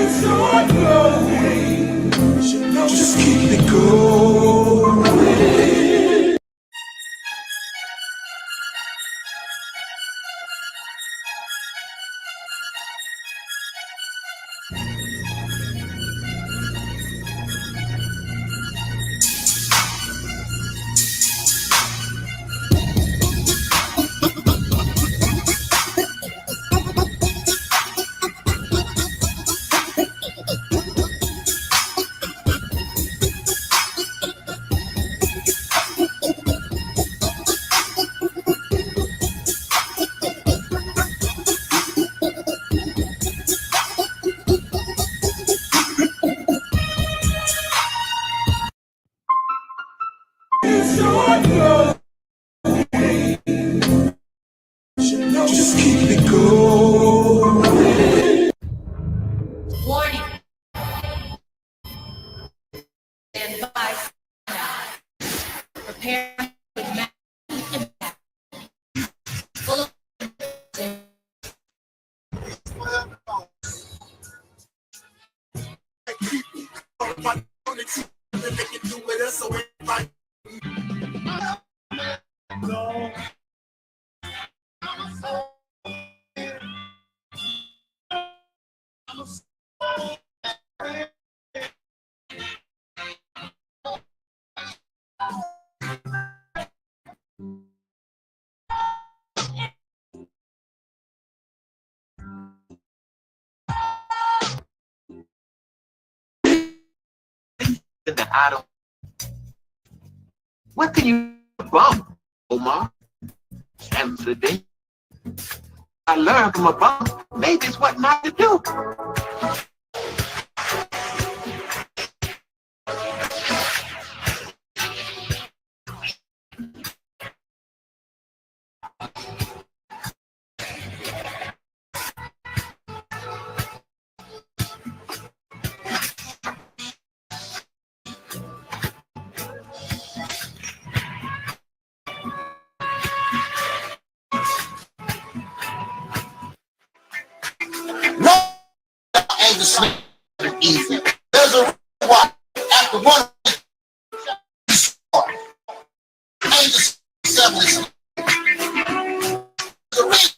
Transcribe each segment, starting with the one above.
start growing. Just keep it going. Start growing. Just keep it going. Warning. Stand by. Prepare with massive impact. Full of that I don't. What can you bump, Omar? And today, I learned from a bump. Maybe it's what not to do. Easy. There's a reason why after one Angel 7 the reason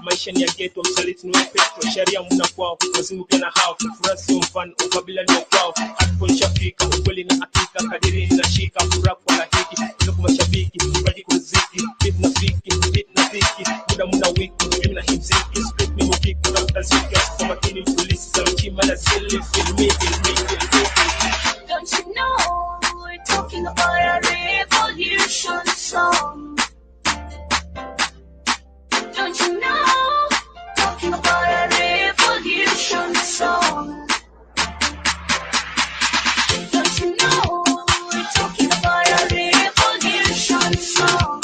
maisha ni ya ghetto, msaliti ni petro, sharia muna kwao, wazinguke na hao, furaha sio mfano, ukabila ni kwao, hapo nishafika, ukweli na hakika, kadiri ninashika, furaha kwa lahiki, ndio mashabiki, mradi kuziki, beat na fiki, muda muna wiki, mimi na himziki, split me mufiki, kuna ziki, kwa makini polisi, sauti mala silly, feel me. Don't you know we're talking about a revolution song? Don't you know, talking about a revolution song? Don't you know, we're talking about a revolution song?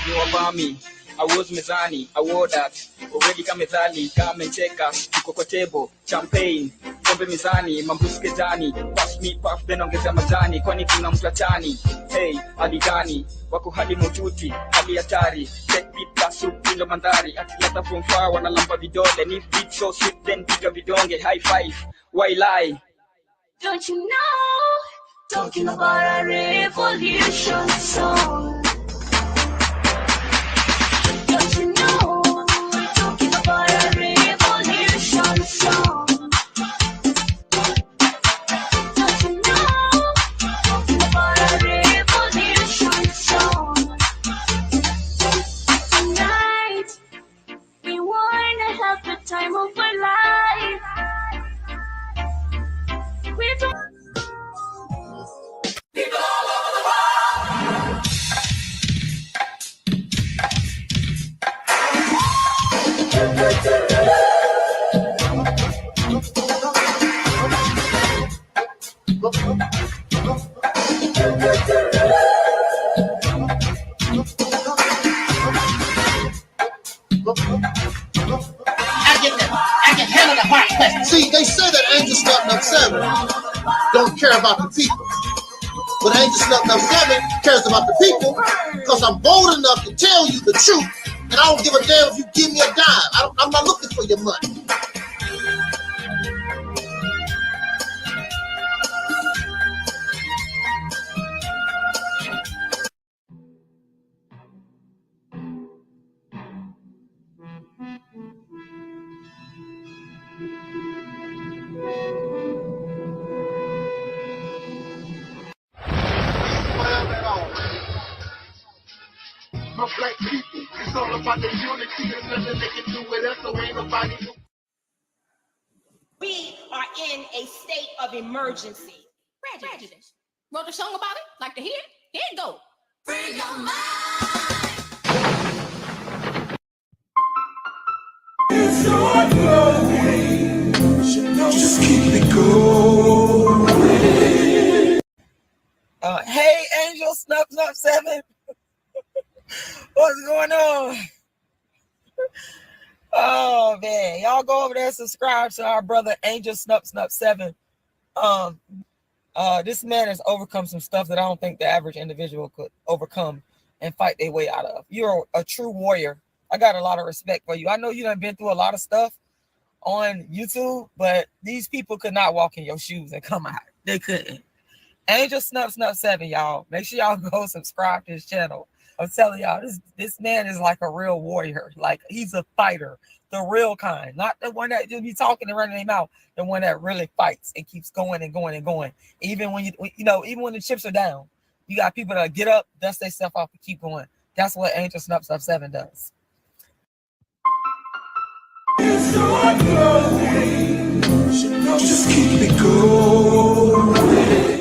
ni wavami. I was mezani, I wore that. Already kamezali, come and take us. Tuko kwa table, champagne, pombe mezani, mambuske jani. Pass me puff, then ongeza majani. Kwani kuna mtu atani. Hey, hadi gani? Wako hadi motuti, hadi hatari. Take beat plus soup, pindo mandari. Atileta from far, wanalamba vidole. Ni beat so sweet, then piga vidonge. High five, why lie? Don't you know? Talking about a revolution song. Don't you know? Talking about a revolution song. Don't you know? Talking about a revolution song. Tonight, we wanna have the time of our life. We don't. I can handle the hard question. See, they say that Angel Snuff No. 7 don't care about the people. But Angel Snuff No. 7 cares about the people because I'm bold enough to tell you the truth, and I don't give a damn if you give me a dime. I'm not looking for your money. My black people, it's all about the unity. There's nothing they can do with us, so ain't nobody. We are in a state of emergency. Prejudice. Wrote a song about it? Like to hear? Here it go. Free your mind. It's all going. Just keep it going. Hey, Angel Snuff 7. What's going on? Oh man, y'all go over there and subscribe to our brother Angel Snuff 7. This man has overcome some stuff that I don't think the average individual could overcome and fight their way out of. You're a true warrior. I got a lot of respect for you. I know you done been through a lot of stuff on YouTube, but these people could not walk in your shoes and come out. They couldn't. Angel Snuff 7, y'all. Make sure y'all go subscribe to his channel. I'm telling y'all, this man is like a real warrior. Like, he's a fighter, the real kind, not the one that just be talking and running their mouth. The one that really fights and keeps going and going and going. Even when even when the chips are down, you got people that get up, dust themselves off, and keep going. That's what Angel Snuff 7 does. It's all going. Just keep it going.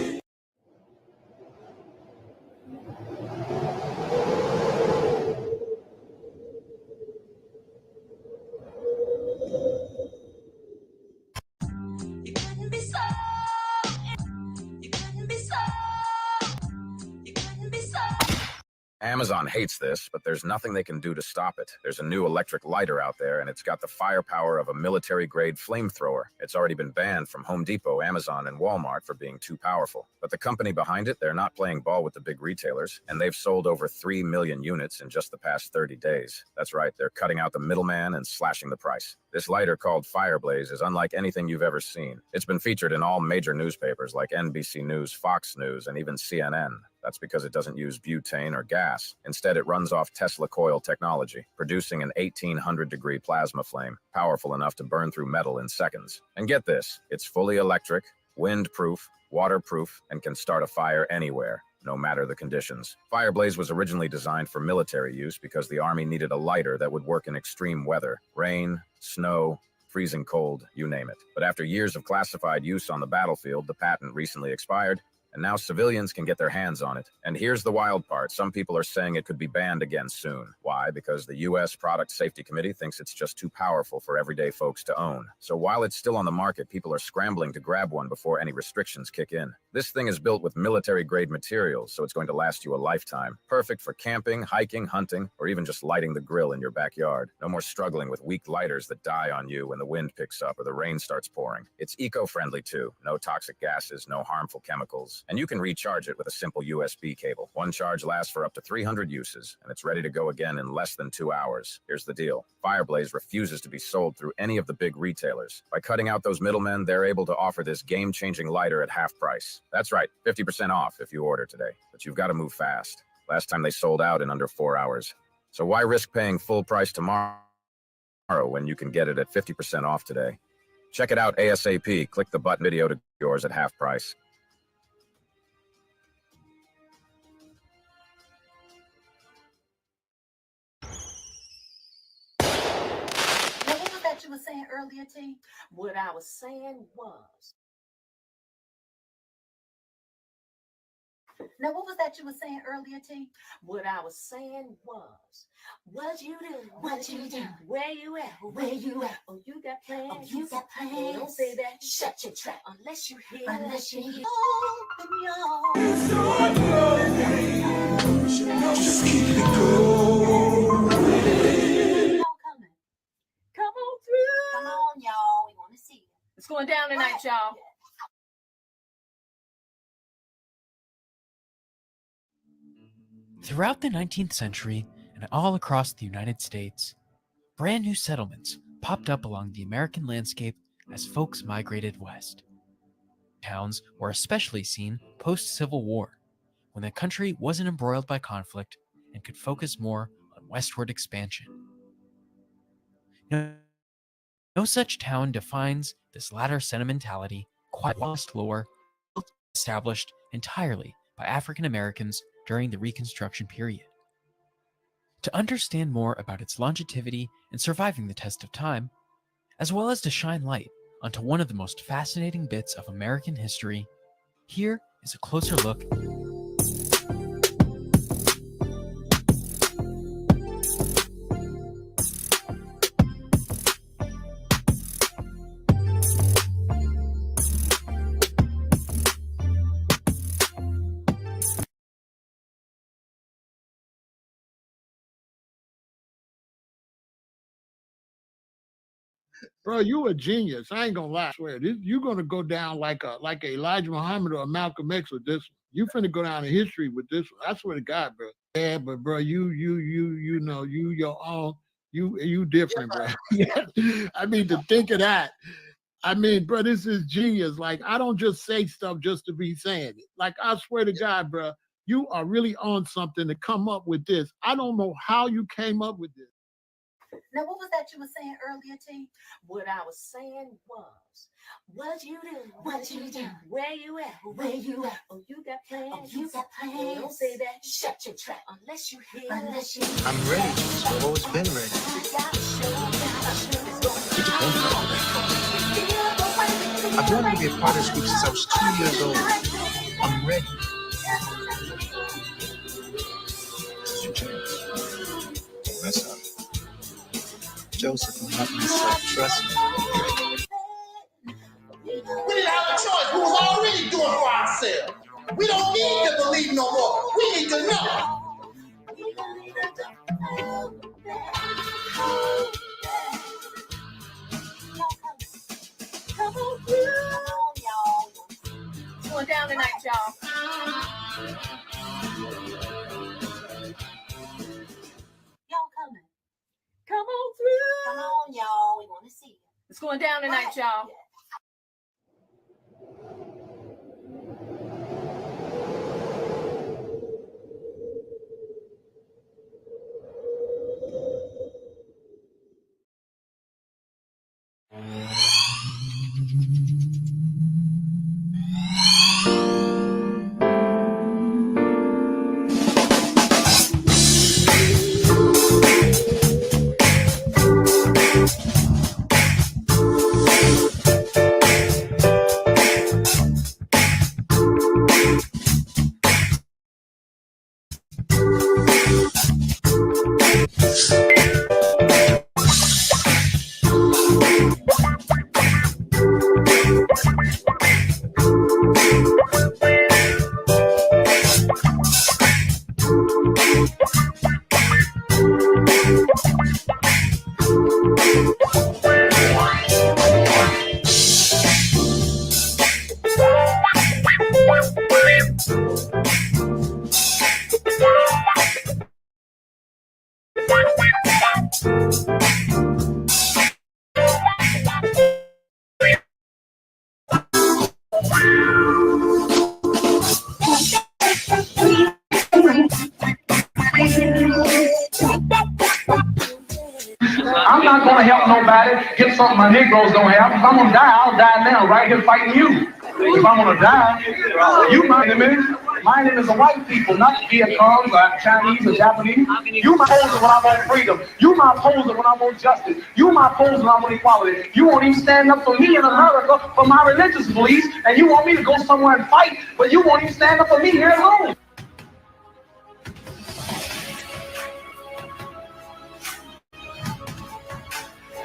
Amazon hates this, but there's nothing they can do to stop it. There's a new electric lighter out there, and it's got the firepower of a military-grade flamethrower. It's already been banned from Home Depot, Amazon, and Walmart for being too powerful. But the company behind it, they're not playing ball with the big retailers, and they've sold over 3 million units in just the past 30 days. That's right, they're cutting out the middleman and slashing the price. This lighter called Fireblaze is unlike anything you've ever seen. It's been featured in all major newspapers like NBC News, Fox News, and even CNN. That's because it doesn't use butane or gas. Instead, it runs off Tesla coil technology, producing an 1800-degree plasma flame, powerful enough to burn through metal in seconds. And get this, it's fully electric, wind-proof, waterproof, and can start a fire anywhere, no matter the conditions. Fireblaze was originally designed for military use because the Army needed a lighter that would work in extreme weather, rain, snow, freezing cold, you name it. But after years of classified use on the battlefield, the patent recently expired, and now civilians can get their hands on it. And here's the wild part. Some people are saying it could be banned again soon. Why? Because the U.S. Product Safety Committee thinks it's just too powerful for everyday folks to own. So while it's still on the market, people are scrambling to grab one before any restrictions kick in. This thing is built with military-grade materials, so it's going to last you a lifetime. Perfect for camping, hiking, hunting, or even just lighting the grill in your backyard. No more struggling with weak lighters that die on you when the wind picks up or the rain starts pouring. It's eco-friendly too. No toxic gases, no harmful chemicals. And you can recharge it with a simple USB cable. One charge lasts for up to 300 uses, and it's ready to go again in less than 2 hours. Here's the deal. Fireblaze refuses to be sold through any of the big retailers. By cutting out those middlemen, they're able to offer this game-changing lighter at half price. That's right, 50% off if you order today. But you've got to move fast. Last time they sold out in under 4 hours. So why risk paying full price tomorrow when you can get it at 50% off today? Check it out ASAP. Click the button video to yours at half price. You were saying earlier, T? What I was saying was. Now, what was that you were saying earlier, T? What I was saying was. What you do? What you do? Where you at? Where you at? Oh, you got plans? Oh, you got plans? Don't say that. Shut your trap unless you hear. Unless you hear. Open your. Just keep it going. Come on through. Come on, y'all. We want to see you. It's going down tonight, y'all. Throughout the 19th century and all across the United States, brand new settlements popped up along the American landscape as folks migrated west. Towns were especially seen post-Civil War, when the country wasn't embroiled by conflict and could focus more on westward expansion. No such town defines this latter sentimentality, quite lost lore, established entirely by African Americans during the Reconstruction period. To understand more about its longevity and surviving the test of time, as well as to shine light onto one of the most fascinating bits of American history, here is a closer look. Bro, you a genius. I ain't gonna lie. I swear, you're gonna go down like a Elijah Muhammad or a Malcolm X with this one. You finna go down in history with this one. I swear to God, bro. Yeah, but bro, you know, you your own. You different, bro. I mean, to think of that. I mean, bro, this is genius. Like, I don't just say stuff just to be saying it. Like, I swear to God, bro, you are really on something to come up with this. I don't know how you came up with this. Now, what was that you were saying earlier, T? What I was saying was, what you do? What you do? Where you at? Where you at? Oh, you got plans? Oh, you got plans? Don't say that. Shut your trap unless you hear. Unless you. I'm ready. I've always been ready. I've wanted to be a part of this group since I was 2 years old. I'm ready. Don't mess up. Joseph, I'm not myself. Trust me. We didn't have a choice. We was already doing for ourselves. We don't need to believe no more. We need to know. Come on through. Y'all. It's going down tonight, y'all. Y'all coming. Come on through. Come on, y'all. We want to see you. It's going down tonight, y'all. not going to help nobody get something my Negroes don't have. If I'm going to die, I'll die now, right here fighting you. If I'm going to die, you my enemy. My enemy is the white people, not Vietcong or Chinese or Japanese. You my opposer when I want freedom. You my opposer when I want justice. You my opposer when I want equality. You won't even stand up for me in America for my religious beliefs, and you want me to go somewhere and fight, but you won't even stand up for me here at home.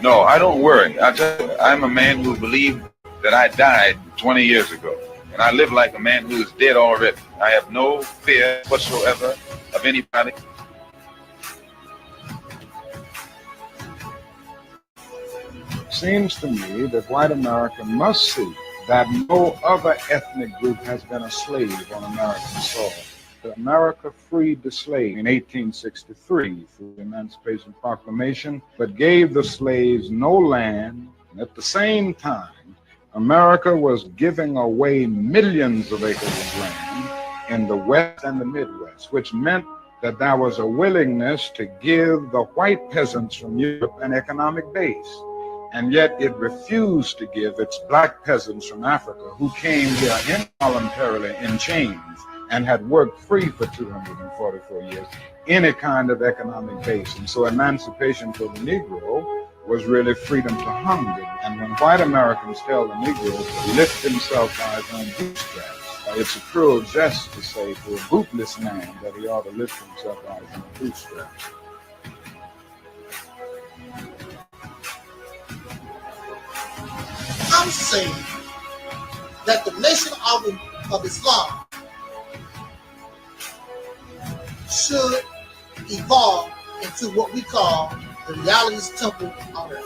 No, I don't worry. I tell you, I'm a man who believed that I died 20 years ago. And I live like a man who is dead already. I have no fear whatsoever of anybody. Seems to me that white America must see that no other ethnic group has been a slave on American soil. America freed the slave in 1863 through the Emancipation Proclamation, but gave the slaves no land. And at the same time, America was giving away millions of acres of land in the West and the Midwest, which meant that there was a willingness to give the white peasants from Europe an economic base. And yet it refused to give its black peasants from Africa, who came here involuntarily in chains and had worked free for 244 years, any kind of economic base. And so emancipation for the Negro was really freedom to hunger. And when white Americans tell the Negro to lift himself by his own bootstraps, it's a cruel jest to say to a bootless man that he ought to lift himself by his own bootstraps. I'm saying that the Nation of Islam should evolve into what we call the Realist temple on earth.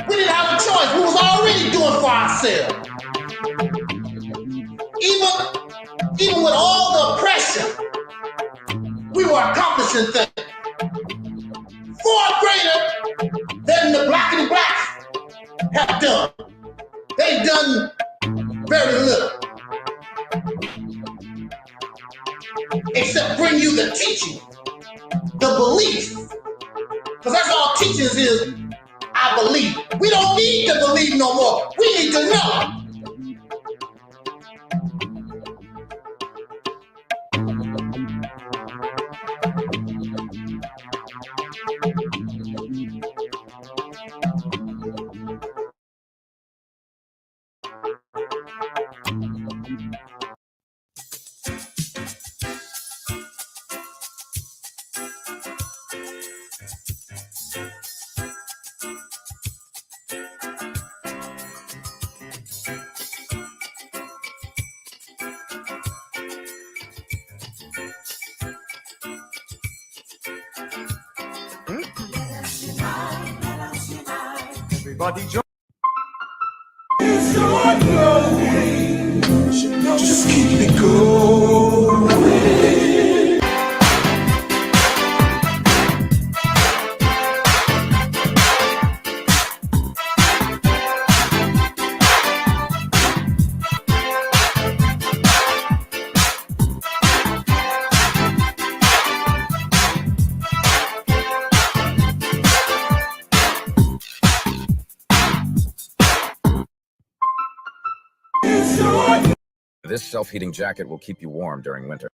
We didn't have a choice. We was already doing for ourselves. Even with all the oppression, we were accomplishing things far greater than the black and blacks have done. They've done very little, except bring you the teaching, the belief, because that's all teachings is. I believe. We don't need to believe no more. We need to know. Everybody join. Just keep it going. This self-heating jacket will keep you warm during winter.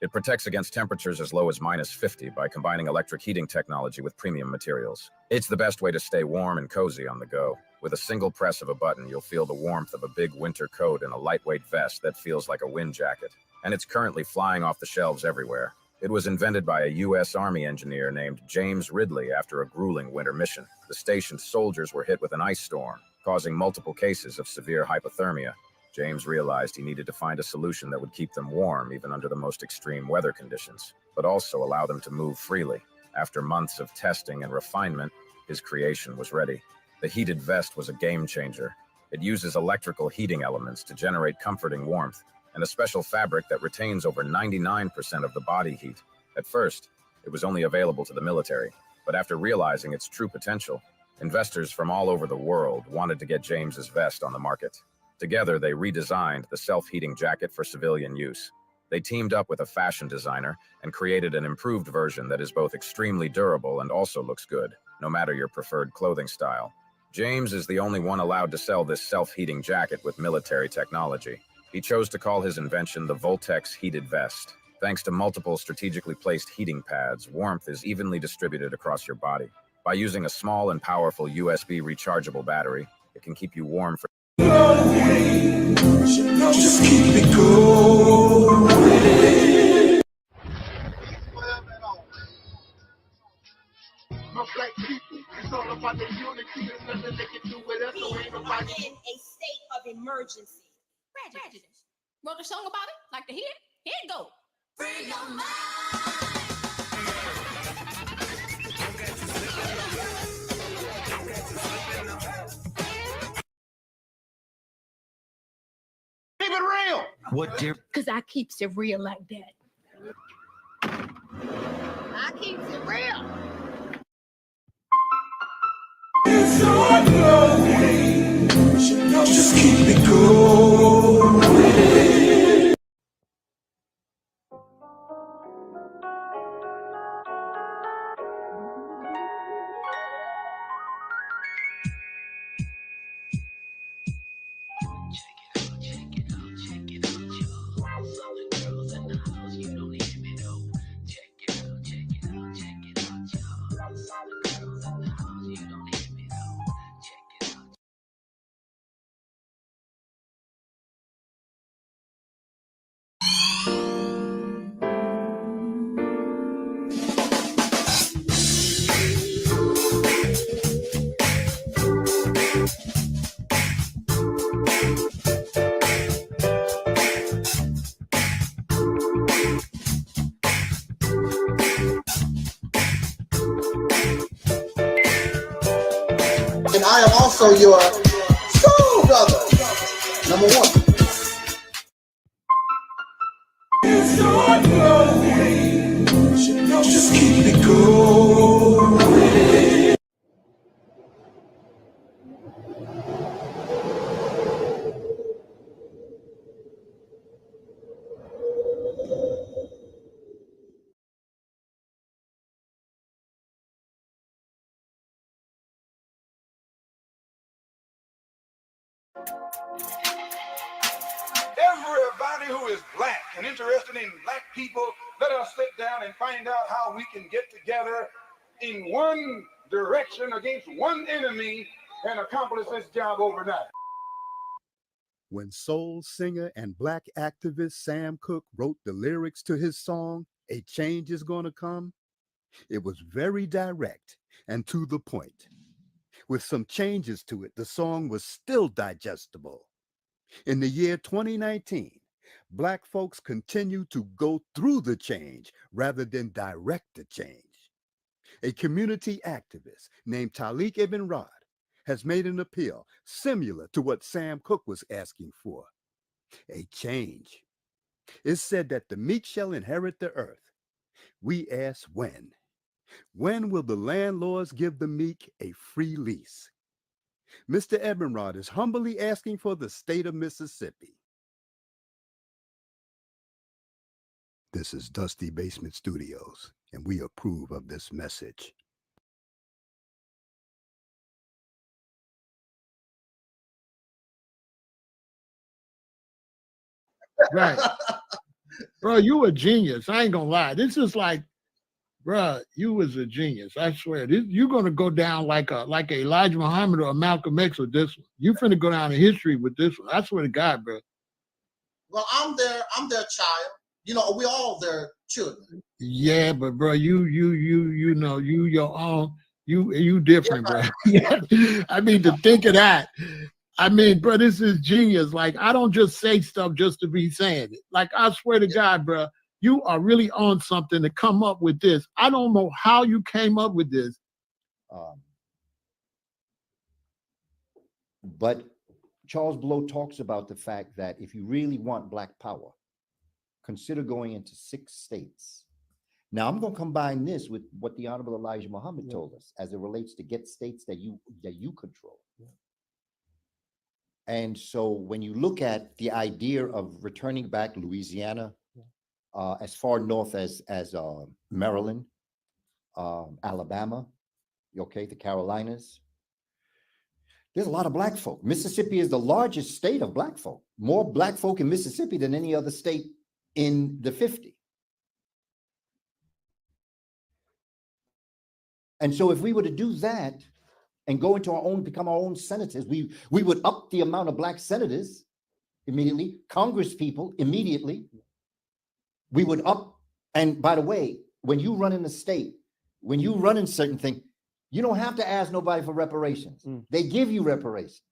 It protects against temperatures as low as -50 by combining electric heating technology with premium materials. It's the best way to stay warm and cozy on the go. With a single press of a button, you'll feel the warmth of a big winter coat and a lightweight vest that feels like a wind jacket. And it's currently flying off the shelves everywhere. It was invented by a U.S. Army engineer named James Ridley after a grueling winter mission. The station's soldiers were hit with an ice storm, causing multiple cases of severe hypothermia. James realized he needed to find a solution that would keep them warm even under the most extreme weather conditions, but also allow them to move freely. After months of testing and refinement, his creation was ready. The heated vest was a game changer. It uses electrical heating elements to generate comforting warmth, and a special fabric that retains over 99% of the body heat. At first, it was only available to the military, but after realizing its true potential, investors from all over the world wanted to get James's vest on the market. Together, they redesigned the self-heating jacket for civilian use. They teamed up with a fashion designer and created an improved version that is both extremely durable and also looks good, no matter your preferred clothing style. James is the only one allowed to sell this self-heating jacket with military technology. He chose to call his invention the Voltex Heated Vest. Thanks to multiple strategically placed heating pads, warmth is evenly distributed across your body. By using a small and powerful USB rechargeable battery, it can keep you warm for Just keep it going. My black people, it's all about the unity. There's nothing they can do with us, so ain't nobody. In a state of emergency. Prejudice. Wrote a song about it? Like to hear it? Here it go. Free your mind. Keep it real. What dear? Because I keeps it real like that. I keeps it real. It's our love. Just keep it going. And I am also your soul brother. Number one. It's our love. Just keep it going. Everybody who is black and interested in black people, let us sit down and find out how we can get together in one direction against one enemy and accomplish this job overnight. When soul singer and black activist Sam Cooke wrote the lyrics to his song, "A Change Is Gonna Come," it was very direct and to the point. With some changes to it, the song was still digestible. In the year 2019, black folks continue to go through the change rather than direct the change. A community activist named Taalik Ibn'rad has made an appeal similar to what Sam Cooke was asking for. A change. It's said that the meek shall inherit the earth. We ask when. When will the landlords give the meek a free lease? Mr. Ibn'rad is humbly asking for the state of Mississippi. This is Dusty Basement Studios, and we approve of this message. Right. Bro, you a genius. I ain't gonna lie. This is like, bro, you was a genius. I swear. You're gonna go down like Elijah Muhammad or Malcolm X with this one. You finna go down in history with this one. I swear to God, bro. Well, I'm their child. You know, we all their children. Yeah, but bro, you know, you your own, you different, bro. I mean, to think of that. I mean, bro, this is genius. Like, I don't just say stuff just to be saying it. Like, I swear to God, bro, you are really on something to come up with this. I don't know how you came up with this. But Charles Blow talks about the fact that if you really want black power, consider going into 6 states. Now, I'm going to combine this with what the Honorable Elijah Muhammad told us as it relates to get states that you control. And so when you look at the idea of returning back Louisiana, as far north as Maryland, Alabama, okay, the Carolinas, there's a lot of black folk. Mississippi is the largest state of black folk. More black folk in Mississippi than any other state in the 50. And so if we were to do that and go into our own, become our own senators, we would up the amount of black senators immediately, Congress people immediately. We would up, and by the way, when you run in the state, when you run in certain things, you don't have to ask nobody for reparations. They give you reparations.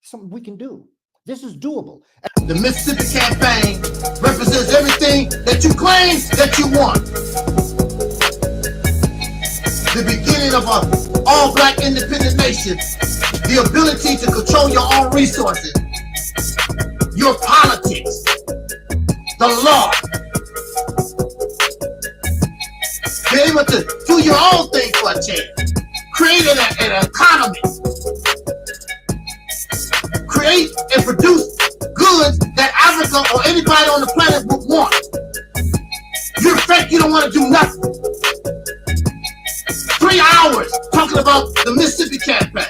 Something we can do. This is doable. The Mississippi campaign represents everything that you claim that you want. The beginning of an all-black independent nation. The ability to control your own resources. Your politics. The law. Be able to do your own thing for a change. Create an economy. Create and produce goods that Africa or anybody on the planet would want. You're fake, you don't want to do nothing. 3 hours talking about the Mississippi campaign.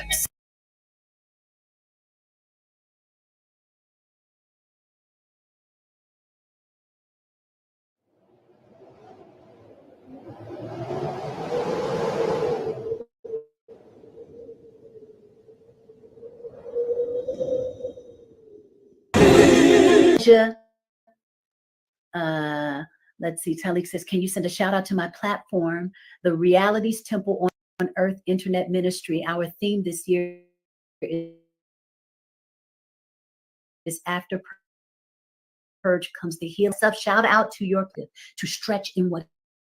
Let's see, Taalik says, can you send a shout out to my platform, the Realities Temple on Earth Internet Ministry? Our theme this year is after purge comes the heal. Shout out to your to stretch in what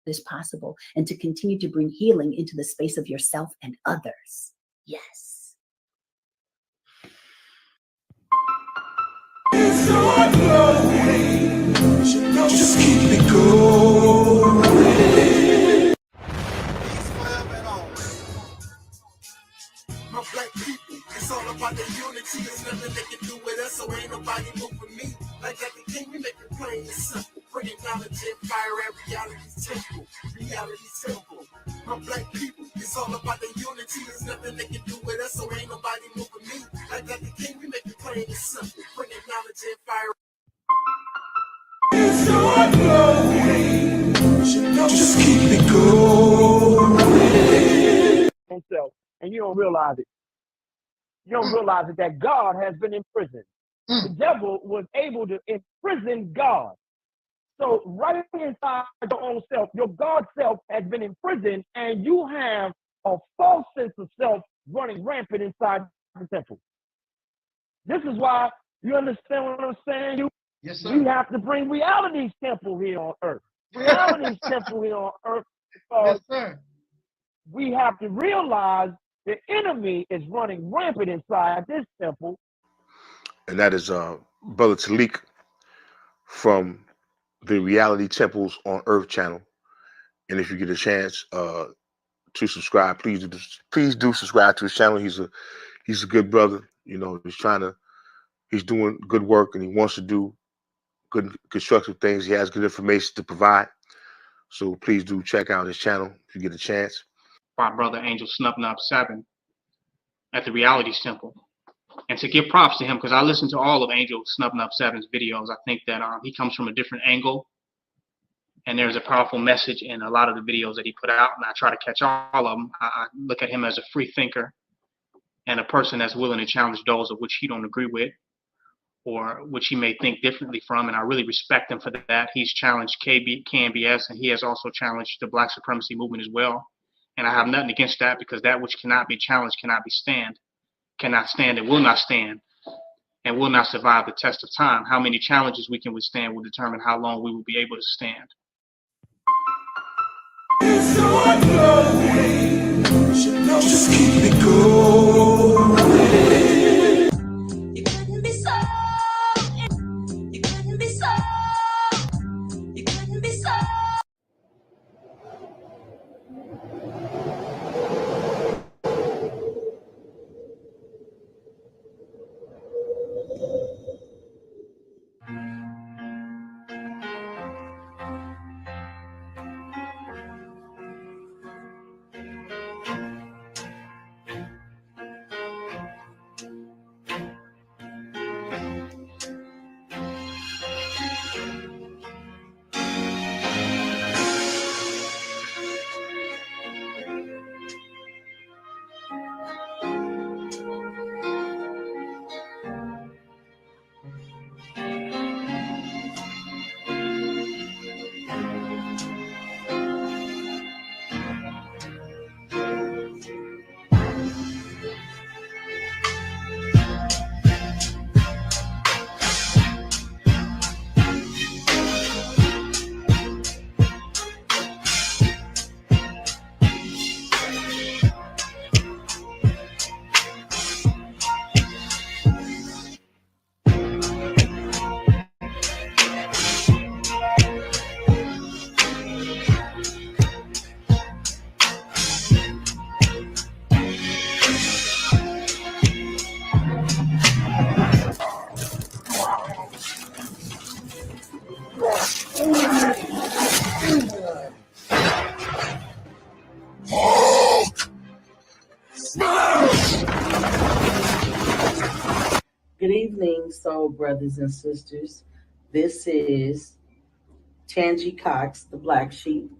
is possible and to continue to bring healing into the space of yourself and others. Yes. It's not flowing. Just keep it going. My black people, it's all about the unity. There's nothing they can do with us, so ain't nobody moving me. Like that the king, we make it plain and simple. Bringing knowledge and fire at reality's temple. Reality's temple. My black people, it's all about the unity. There's nothing they can do with us, so ain't nobody moving me. Like that the king, we make it plain and simple. Bringing knowledge and fire. It's not flowing. Just keep it going. And you don't realize it. You don't realize it that God has been imprisoned. The devil was able to imprison God. So right inside your own self, your God self has been imprisoned, and you have a false sense of self running rampant inside the temple. This is why, you understand what I'm saying? Yes, sir. We have to bring reality's temple here on earth. Reality's temple here on earth. Because yes, sir. We have to realize the enemy is running rampant inside this temple. And that is Brother Taalik from the Reality Temples on Earth channel. And if you get a chance to subscribe, please do subscribe to his channel. He's a good brother. You know, he's doing good work, and he wants to do good constructive things. He has good information to provide. So please do check out his channel if you get a chance. My brother Angel Snub 7 at the Realities Temple. And to give props to him, because I listened to all of Angel Snub 7's videos. I think that he comes from a different angle, and there's a powerful message in a lot of the videos that he put out, and I try to catch all of them. I look at him as a free thinker and a person that's willing to challenge those of which he don't agree with or which he may think differently from, and I really respect him for that. He's challenged KNBS, and he has also challenged the Black supremacy movement as well. And I have nothing against that, because that which cannot be challenged cannot stand, and will not stand, and will not survive the test of time. How many challenges we can withstand will determine how long we will be able to stand. It's not flowing. Just keep it going. Good evening, soul brothers and sisters. This is Tangi Cox, the Black Sheep,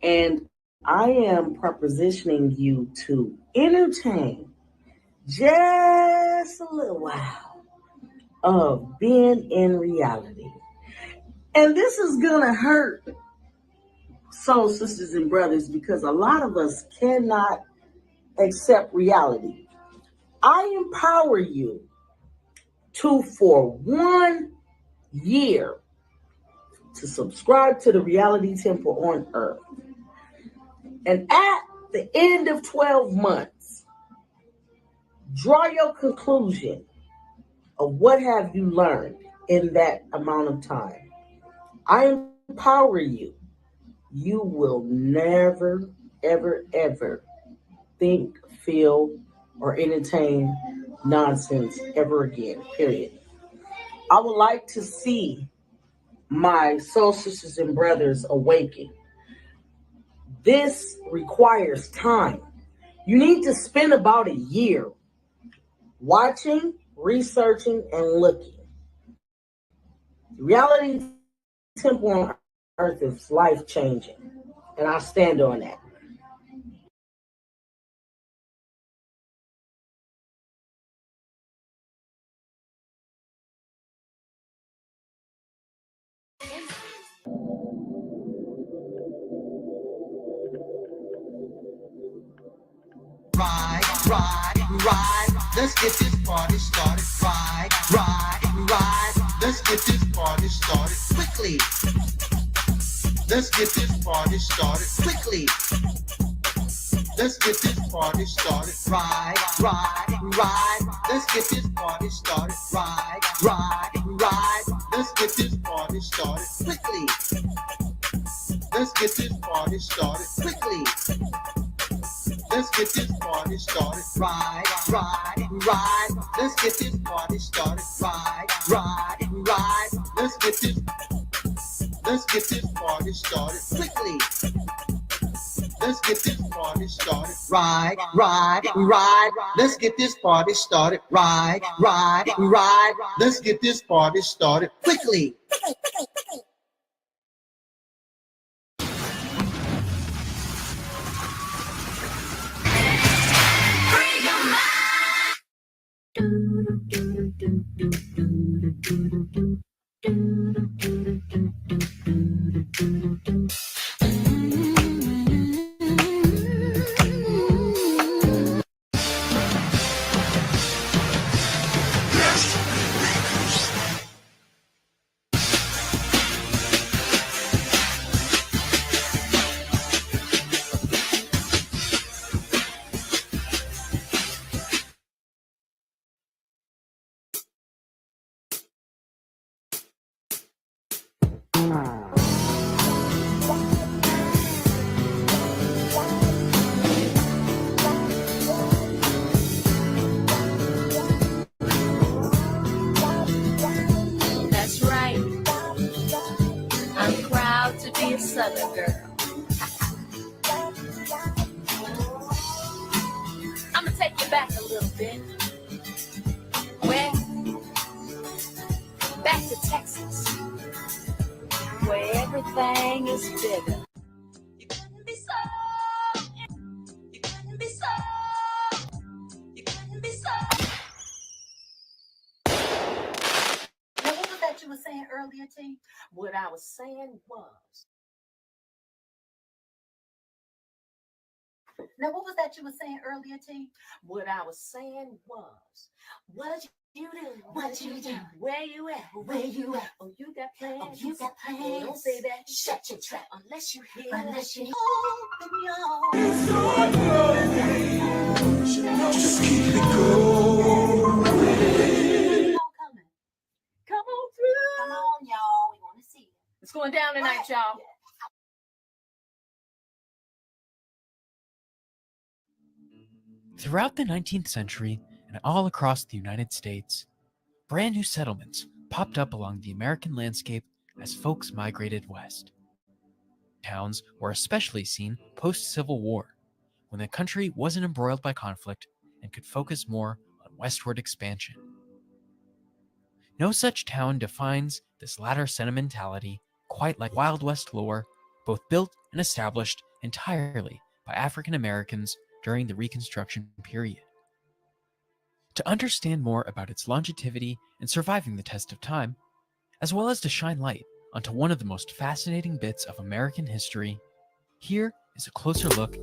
and I am propositioning you to entertain just a little while of being in reality. And this is gonna hurt soul sisters and brothers because a lot of us cannot accept reality. I empower you to, for 1 year, to subscribe to the reality temple on earth. And at the end of 12 months, draw your conclusion of what have you learned in that amount of time. I empower you. You will never, ever, ever think, feel, or entertain nonsense ever again, period. I would like to see my soul sisters and brothers awaken. This requires time. You need to spend about a year watching, researching, and looking. Reality temple on earth is life-changing, and I stand on that. Ride, let's get this party started. Ride, let's get this party started quickly. Let's get this party started quickly. Let's get this party started. Ride, let's get this party started. Ride, let's get this party started quickly. Let's get this party started quickly. Let's get this party started. Ride, let's get this party started. Ride, let's get this party started quickly. Let's get this party started. Ride, let's get this party started. Ride, let's get this party started quickly. That's right. I'm proud to be a Southern girl. I'm gonna take you back a little bit. Where? Back to Texas, where everything is bigger. You couldn't be so. You couldn't be so. You couldn't be so. Now, what was that you were saying earlier, T? What I was saying was. Now, what was that you were saying earlier, T? What I was saying was. What you do? What you do? Where you at? Where you at? Oh, you got plans? Oh, you got plans? Oh, don't say that. Shut your trap unless you hear. Unless you open your. Just keep it going. Come on through. Come on, y'all. We want to see you. It's going down tonight, y'all. Throughout the 19th century and all across the United States, brand new settlements popped up along the American landscape as folks migrated west. Towns were especially seen post-Civil War, when the country wasn't embroiled by conflict and could focus more on westward expansion. No such town defines this latter sentimentality quite like Wild West lore, both built and established entirely by African Americans during the Reconstruction period. To understand more about its longevity and surviving the test of time, as well as to shine light onto one of the most fascinating bits of American history, here is a closer look.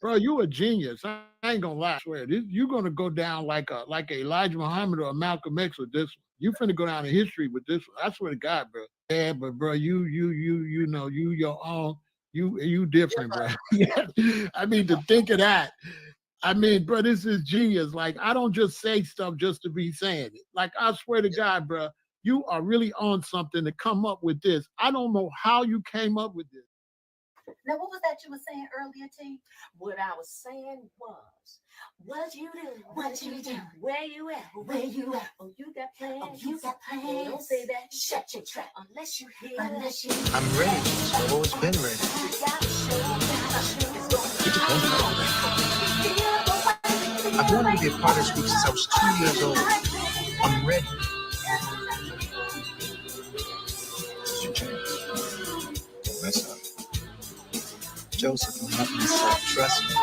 Bro, you a genius. I ain't gonna lie. I swear, you're gonna go down like Elijah Muhammad or Malcolm X with this one. You finna go down in history with this one. I swear to God, bro. Yeah, but bro, you know, you your own. You different, bro. Yeah. I mean, to think of that. I mean, bro, this is genius. Like, I don't just say stuff just to be saying it. Like, I swear to God, bro, you are really on something to come up with this. I don't know how you came up with this. Now, what was that you were saying earlier, T? What I was saying was, what you do? What you do? Where you at? Where you at? Oh, you got plans? Oh, you got plans? Don't say that. Shut your trap unless you hear. Unless you. I'm ready. I've always been ready. I've wanted to be a part of this group since I was 2 years old. I'm ready. Don't mess up. Joseph, I'm not myself. Trust me.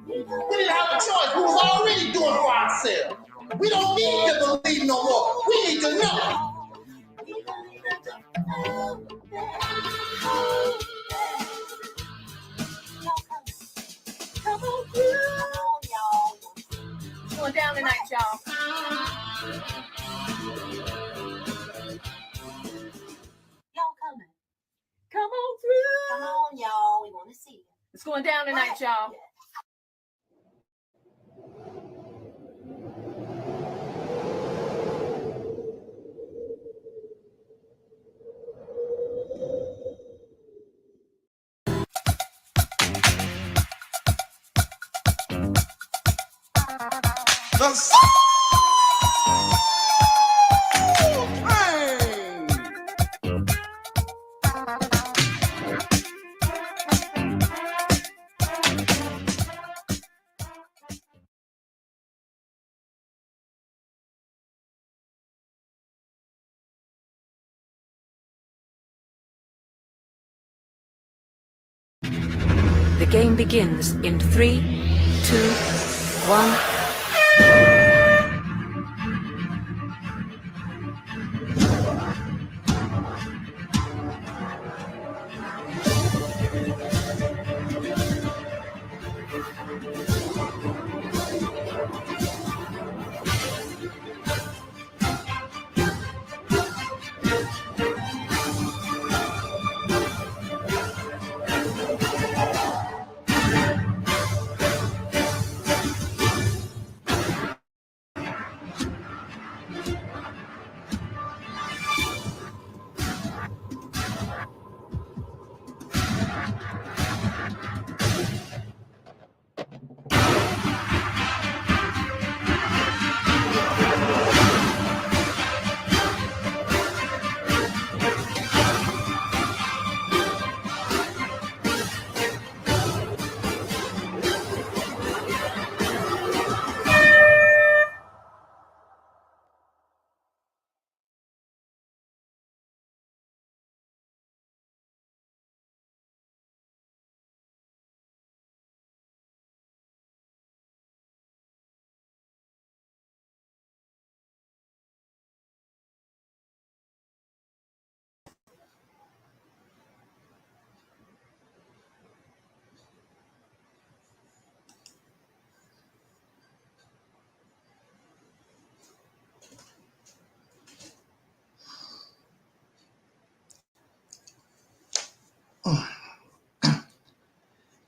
We didn't have a choice. We was already doing it for ourselves. We don't need to believe no more. We need to know. Come on through, y'all. It's going down tonight, y'all. Y'all coming. Come on through. Come on, y'all. We want to see you. It's going down tonight, y'all. The The game begins in 3, 2, 1.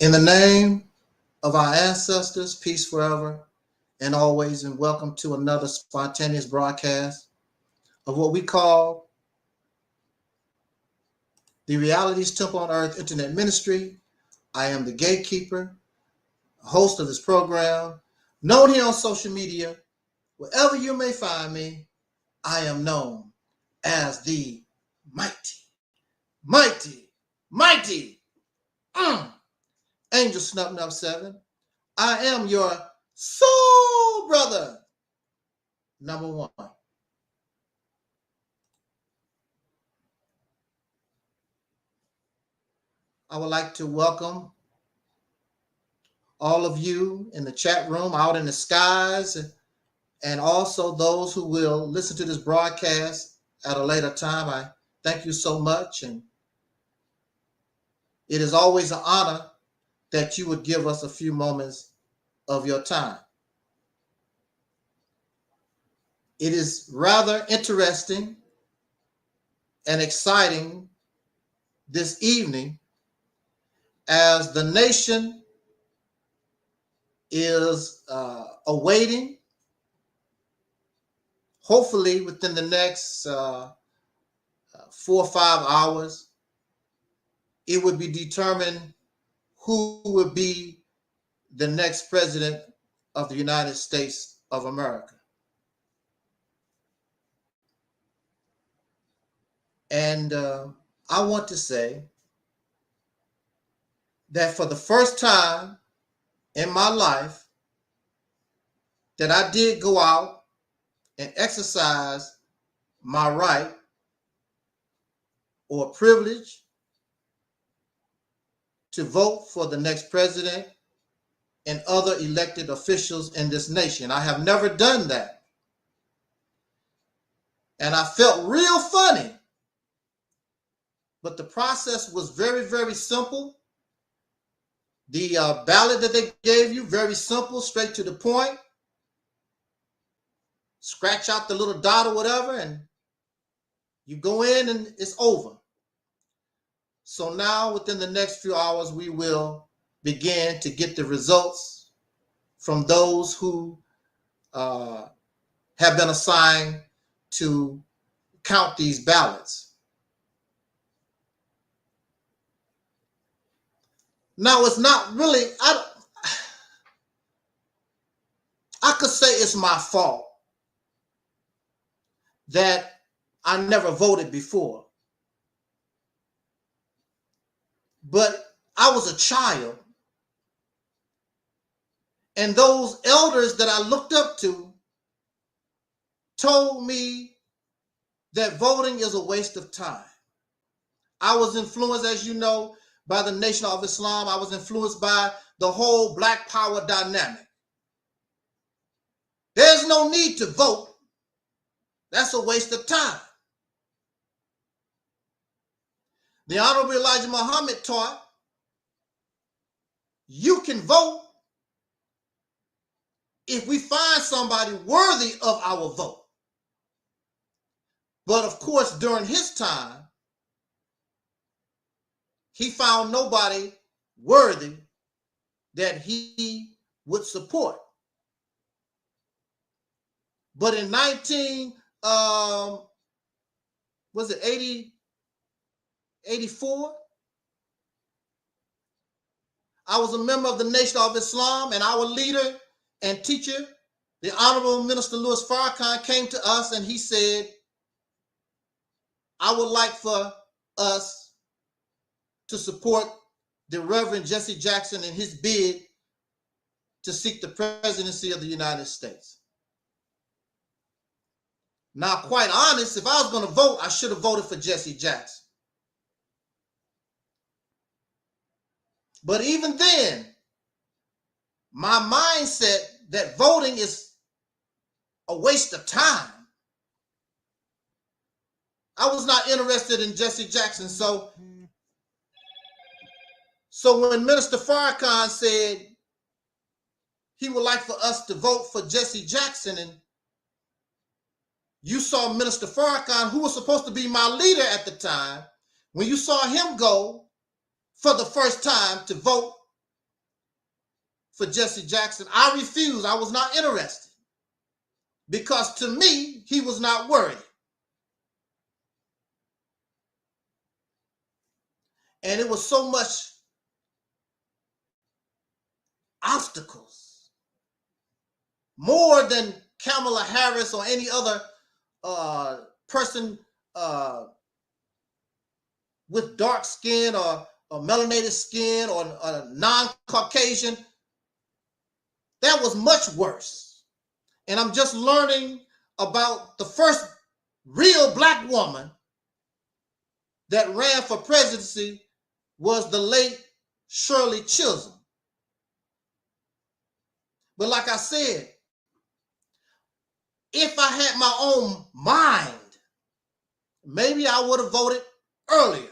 In the name of our ancestors, peace forever and always, and welcome to another spontaneous broadcast of what we call the Realities Temple on Earth Internet Ministry. I am the gatekeeper, host of this program, known here on social media. Wherever you may find me, I am known as the mighty, mighty, mighty Angel Snuff 7. I am your soul brother, number one. I would like to welcome all of you in the chat room, out in the skies, and also those who will listen to this broadcast at a later time. I thank you so much. And it is always an honor that you would give us a few moments of your time. It is rather interesting and exciting this evening as the nation is awaiting, hopefully within the next 4 or 5 hours, it would be determined who would be the next president of the United States of America. And I want to say that for the first time in my life that I did go out and exercise my right or privilege to vote for the next president and other elected officials in this nation. I have never done that. And I felt real funny. But the process was very, very simple. The ballot that they gave you, very simple, straight to the point. Scratch out the little dot or whatever, and you go in and it's over. So now within the next few hours, we will begin to get the results from those who have been assigned to count these ballots. Now, it's not really, I could say it's my fault that I never voted before. But I was a child, and those elders that I looked up to told me that voting is a waste of time. I was influenced, as you know, by the Nation of Islam. I was influenced by the whole Black Power dynamic. There's no need to vote. That's a waste of time. The Honorable Elijah Muhammad taught, you can vote if we find somebody worthy of our vote. But of course, during his time, he found nobody worthy that he would support. But in 84? I was a member of the Nation of Islam, and our leader and teacher, the Honorable Minister Louis Farrakhan, came to us and he said, I would like for us to support the Reverend Jesse Jackson in his bid to seek the presidency of the United States. Now, quite honest, if I was going to vote, I should have voted for Jesse Jackson. But even then, my mindset that voting is a waste of time, I was not interested in Jesse Jackson. So when Minister Farrakhan said he would like for us to vote for Jesse Jackson, and you saw Minister Farrakhan, who was supposed to be my leader at the time, when you saw him go for the first time to vote for Jesse Jackson, I refused. I was not interested because to me, he was not worthy. And it was so much obstacles, more than Kamala Harris or any other person with dark skin or melanated skin or non-Caucasian. That was much worse. And I'm just learning about the first real black woman that ran for presidency was the late Shirley Chisholm. But like I said, if I had my own mind, maybe I would have voted earlier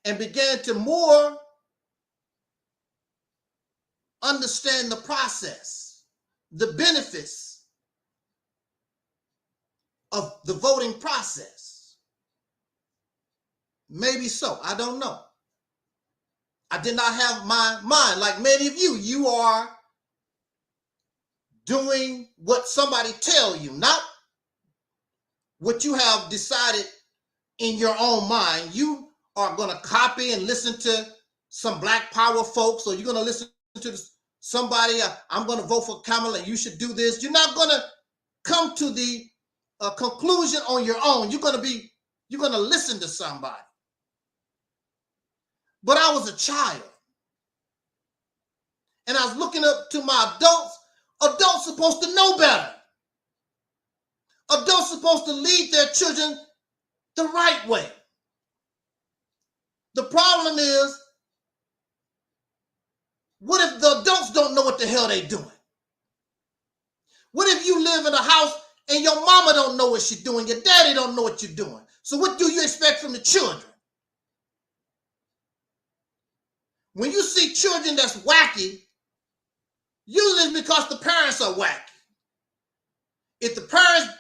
and began to more understand the process, the benefits of the voting process. Maybe so, I don't know. I did not have my mind. Like many of you, you are doing what somebody tell you, not what you have decided in your own mind. You are going to copy and listen to some Black Power folks, or you're going to listen to somebody, I'm going to vote for Kamala and you should do this. You're not going to come to the conclusion on your own. You're going to listen to somebody. But I was a child, and I was looking up to my adults. Adults supposed to know better. Adults supposed to lead their children the right way. The problem is, what if the adults don't know what the hell they doing? What if you live in a house and your mama don't know what she's doing, your daddy don't know what you're doing? So what do you expect from the children? When you see children that's wacky, usually it's because the parents are wacky. If the parents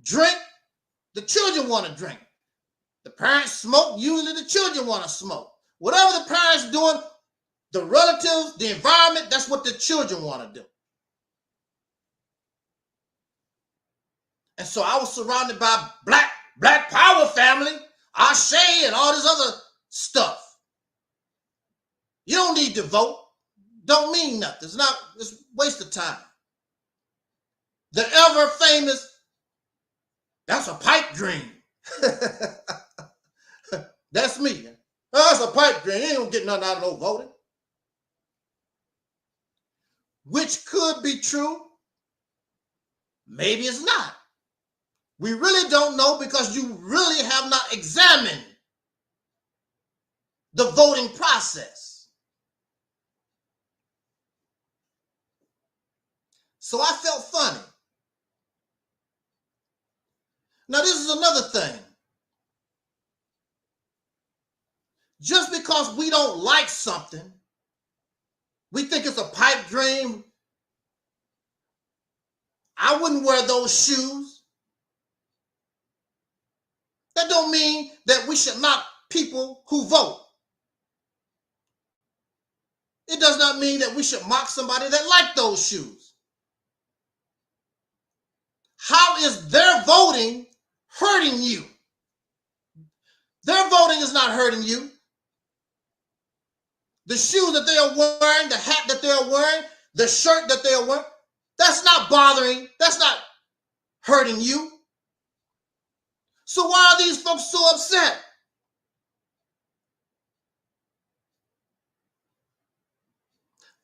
drink, the children want to drink. The parents smoke, usually the children want to smoke. Whatever the parents doing, the relatives, the environment, that's what the children want to do. And so I was surrounded by Black Power family, Ashe, and all this other stuff. You don't need to vote. Don't mean nothing. It's a waste of time. The ever famous, that's a pipe dream. That's me. That's a pipe dream. You ain't gonna get nothing out of no voting. Which could be true. Maybe it's not. We really don't know because you really have not examined the voting process. So I felt funny. Now, this is another thing. Just because we don't like something, we think it's a pipe dream. I wouldn't wear those shoes. That don't mean that we should mock people who vote. It does not mean that we should mock somebody that like those shoes. How is their voting hurting you? Their voting is not hurting you. The shoes that they are wearing, the hat that they are wearing, the shirt that they are wearing, that's not bothering, that's not hurting you. So why are these folks so upset?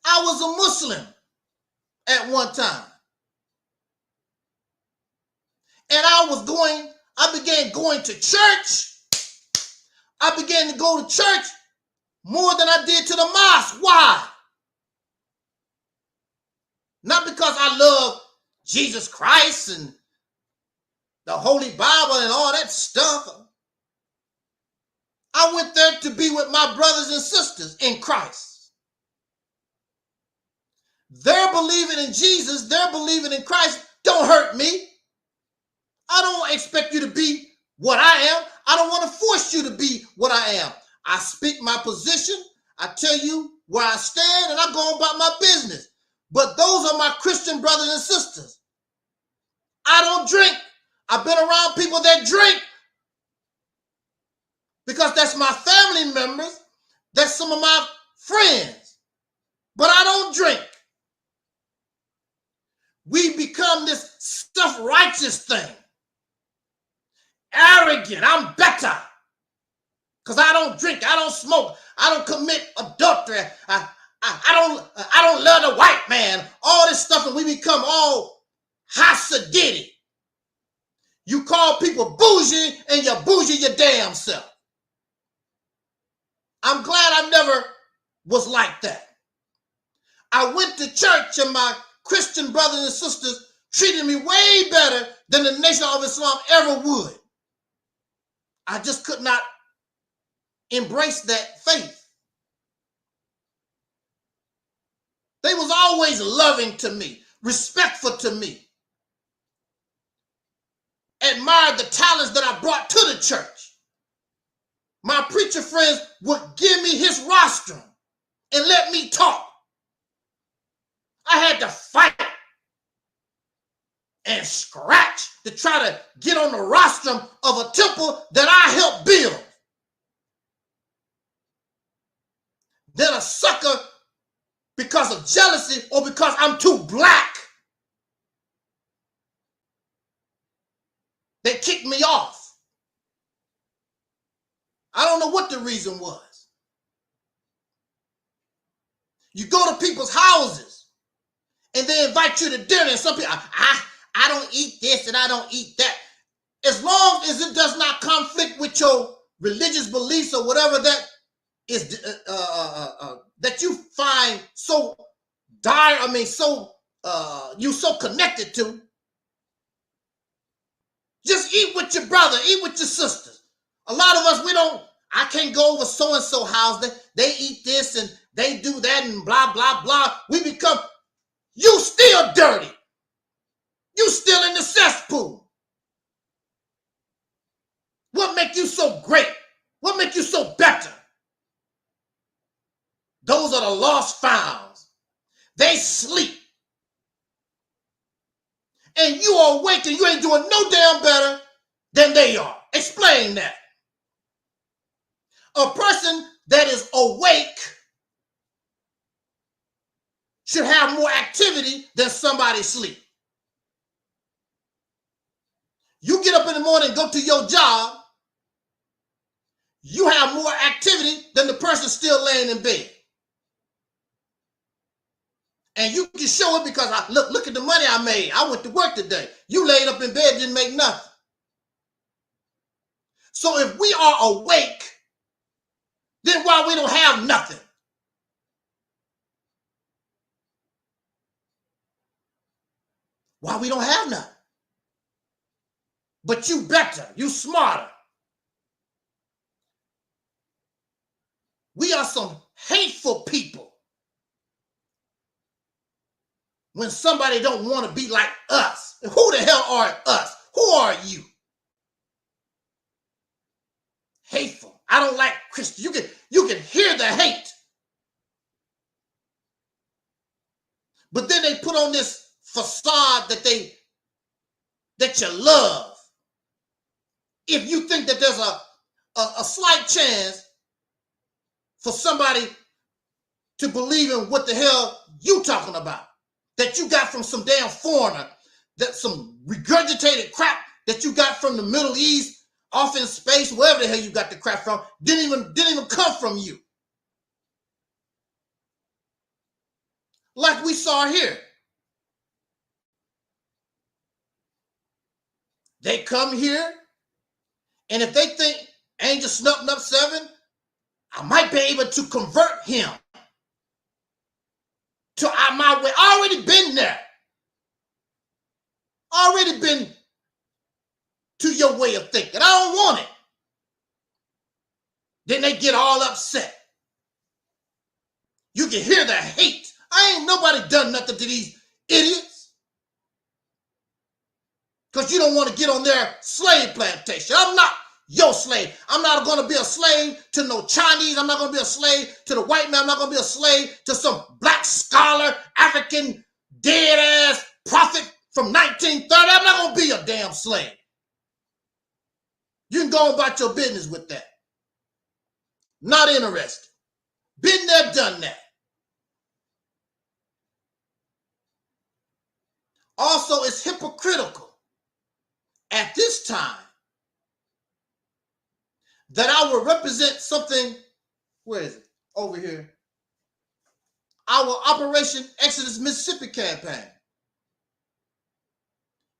I was a Muslim at one time. And I began going to church. I began to go to church more than I did to the mosque. Why? Not because I love Jesus Christ and the Holy Bible and all that stuff. I went there to be with my brothers and sisters in Christ. Their believing in Jesus, their believing in Christ don't hurt me. I don't expect you to be what I am. I don't want to force you to be what I am. I speak my position. I tell you where I stand, and I go about my business. But those are my Christian brothers and sisters. I don't drink. I've been around people that drink. because that's my family members, that's some of my friends, but I don't drink. We become this self-righteous thing. Arrogant, I'm better because I don't drink, I don't smoke, I don't commit adultery, I don't love the white man, all this stuff, and we become all Hasidity. You call people bougie and you're bougie your damn self. I'm glad I never was like that. I went to church and my Christian brothers and sisters treated me way better than the Nation of Islam ever would. I just could not embrace that faith. They was always loving to me, respectful to me, admired the talents that I brought to the church. My preacher friends would give me his rostrum and let me talk. I had to fight and scratch to try to get on the rostrum of a temple that I helped build. Then a sucker, because of jealousy or because I'm too black, they kicked me off. I don't know what the reason was. You go to people's houses and they invite you to dinner, and some people, I don't eat this and I don't eat that. As long as it does not conflict with your religious beliefs or whatever that is that you find so dire, you so connected to, just eat with your brother, eat with your sisters. A lot of us, I can't go over so-and-so house, they eat this and they do that and blah, blah, blah. We become, you still dirty. You still in the cesspool. What make you so great? What make you so better? Those are the lost founds. They sleep. And you are awake and you ain't doing no damn better than they are. Explain that. A person that is awake should have more activity than somebody asleep. You get up in the morning and go to your job, you have more activity than the person still laying in bed. And you can show it because look at the money I made. I went to work today. You laid up in bed, didn't make nothing. So if we are awake, then why we don't have nothing? Why we don't have nothing? But you better, you smarter. We are some hateful people. When somebody don't want to be like us. Who the hell are us? Who are you? Hateful. I don't like Christians. You can hear the hate. But then they put on this facade that you love. If you think that there's a slight chance for somebody to believe in what the hell you talking about, that you got from some damn foreigner, that some regurgitated crap that you got from the Middle East, off in space, wherever the hell you got the crap from, didn't even come from you. Like we saw here. They come here, and if they think Angel Snuffing Up 7, I might be able to convert him to my way. I already been there. Already been to your way of thinking. I don't want it. Then they get all upset. You can hear the hate. I ain't nobody done nothing to these idiots. Because you don't want to get on their slave plantation. I'm not your slave. I'm not going to be a slave to no Chinese. I'm not going to be a slave to the white man. I'm not going to be a slave to some black scholar, African dead-ass prophet from 1930. I'm not going to be a damn slave. You can go about your business with that. Not interested. Been there, done that. Also, it's hypocritical at this time that I will represent something, where is it? Over here. Our Operation Exodus Mississippi campaign.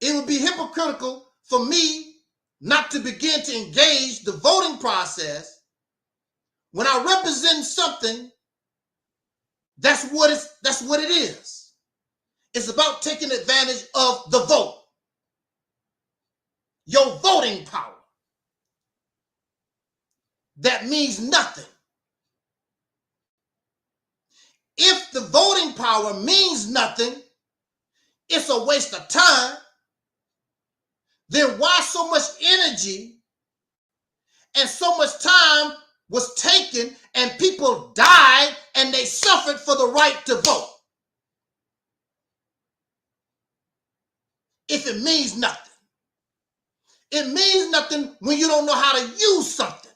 It would be hypocritical for me not to begin to engage the voting process when I represent something. That's what it is. It's about taking advantage of the vote. Your voting power. That means nothing. If the voting power means nothing, it's a waste of time, then why so much energy and so much time was taken and people died and they suffered for the right to vote? If it means nothing. It means nothing when you don't know how to use something.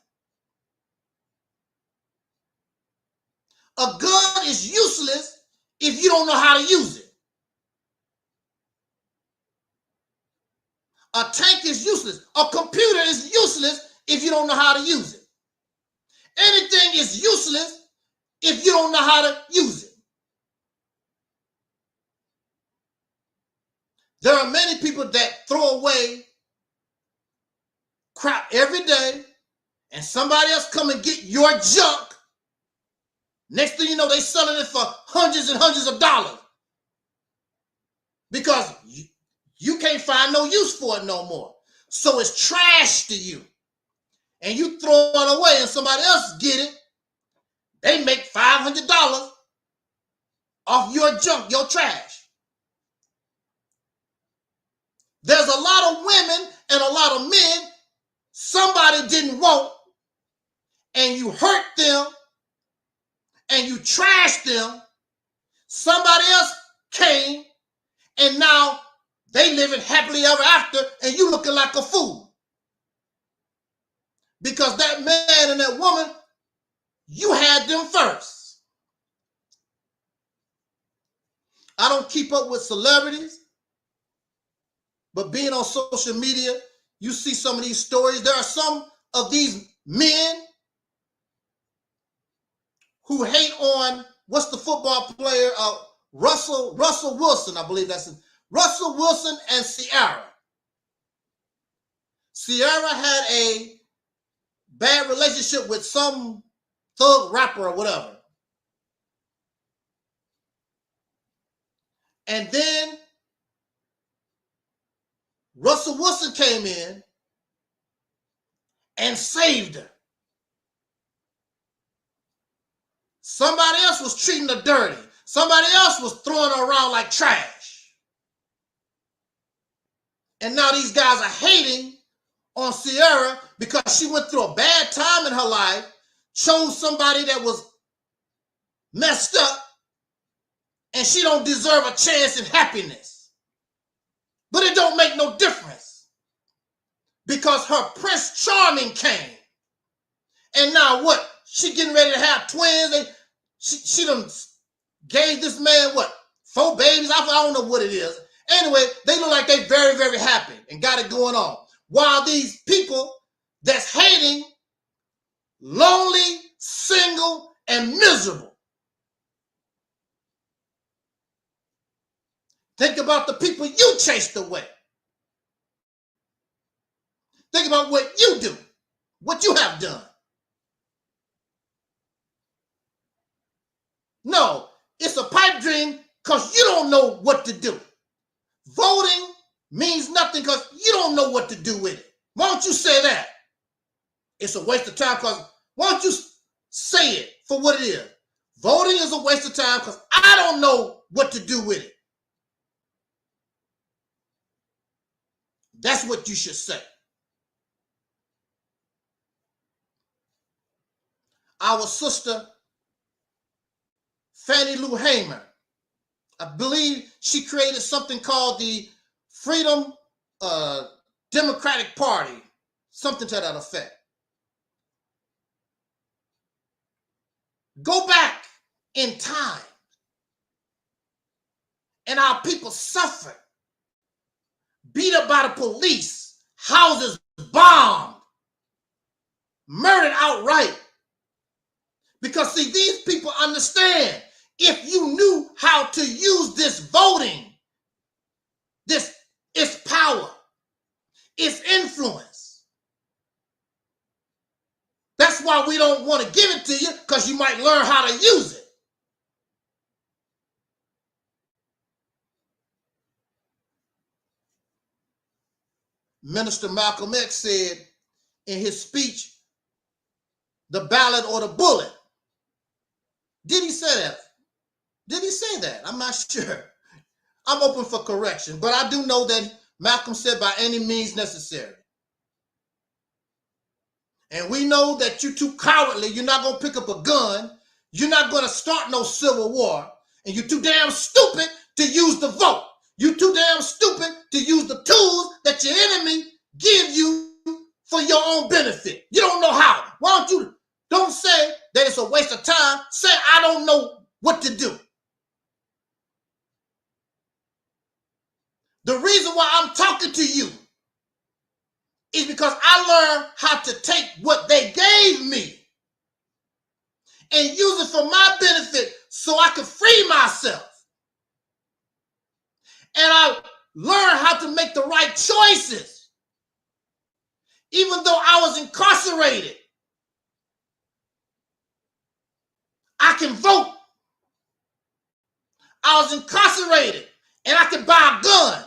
A gun is useless if you don't know how to use it. A tank is useless. A computer is useless if you don't know how to use it. Anything is useless if you don't know how to use it. There are many people that throw away crap every day and somebody else come and get your junk. Next thing you know, they selling it for hundreds and hundreds of dollars because you can't find no use for it no more. So it's trash to you. And you throw it away and somebody else get it. They make $500 off your junk, your trash. There's a lot of women and a lot of men somebody didn't want, and you hurt them and you trashed them. Somebody else came and now they living happily ever after and you looking like a fool. Because that man and that woman, you had them first. I don't keep up with celebrities, but being on social media, you see some of these stories. There are some of these men who hate on, what's the football player? Russell Wilson, I believe that's it. Russell Wilson and Ciara. Ciara had a bad relationship with some thug rapper or whatever. And then Russell Wilson came in and saved her. Somebody else was treating her dirty. Somebody else was throwing her around like trash. And now these guys are hating on Ciara because she went through a bad time in her life, chose somebody that was messed up, and she don't deserve a chance in happiness. But it don't make no difference because her Prince Charming came. And now what? She getting ready to have twins. She done gave this man, what, 4 babies? I don't know what it is. Anyway, they look like they very, very happy and got it going on. While these people that's hating, lonely, single, and miserable. Think about the people you chased away. Think about what you do, what you have done. No, it's a pipe dream because you don't know what to do. Voting means nothing because you don't know what to do with it. Why don't you say that? It's a waste of time because why don't you say it for what it is? Voting is a waste of time because I don't know what to do with it. That's what you should say. Our sister, Fannie Lou Hamer, I believe she created something called the Freedom Democratic Party, something to that effect. Go back in time, and our people suffered, beat up by the police, houses bombed, murdered outright. Because see, these people understand, if you knew how to use this voting, this its power, its influence. That's why we don't want to give it to you, because you might learn how to use it. Minister Malcolm X said in his speech, the ballot or the bullet. Did he say that? Did he say that? I'm not sure. I'm open for correction, but I do know that Malcolm said by any means necessary. And we know that you're too cowardly. You're not going to pick up a gun. You're not going to start no civil war. And you're too damn stupid to use the vote. You're too damn stupid to use the tools that your enemy give you for your own benefit. You don't know how. Why don't say that it's a waste of time. Say, I don't know what to do. The reason why I'm talking to you is because I learned how to take what they gave me and use it for my benefit so I could free myself. And I learned how to make the right choices. Even though I was incarcerated, I can vote. I was incarcerated and I could buy a gun.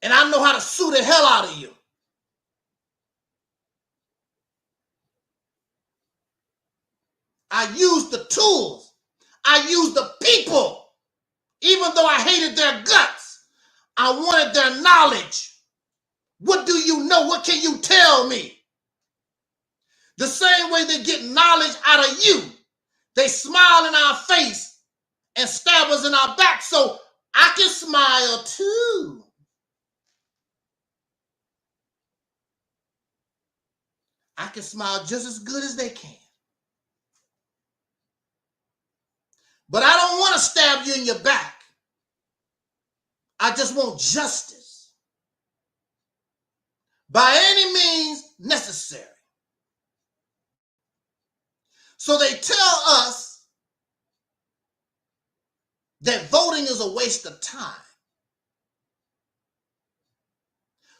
And I know how to sue the hell out of you. I used the tools. I used the people. Even though I hated their guts, I wanted their knowledge. What do you know? What can you tell me? The same way they get knowledge out of you. They smile in our face and stab us in our back so I can smile too. I can smile just as good as they can. But I don't want to stab you in your back. I just want justice. By any means necessary. So they tell us that voting is a waste of time.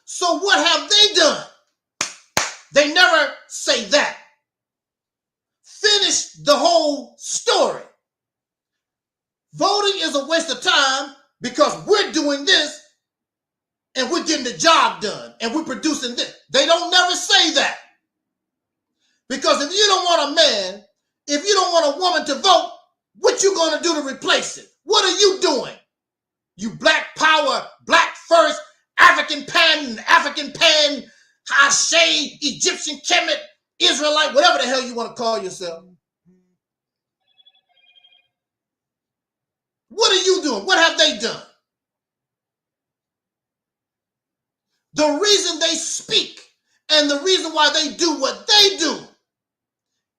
So what have they done? They never say that. Finish the whole story. Voting is a waste of time because we're doing this and we're getting the job done and we're producing this. They don't never say that. Because if you don't want a man, if you don't want a woman to vote, what you going to do to replace it? What are you doing? You black power, black first, African pan, Hashay, Egyptian Kemet, Israelite, whatever the hell you want to call yourself. What are you doing? What have they done? The reason they speak and the reason why they do what they do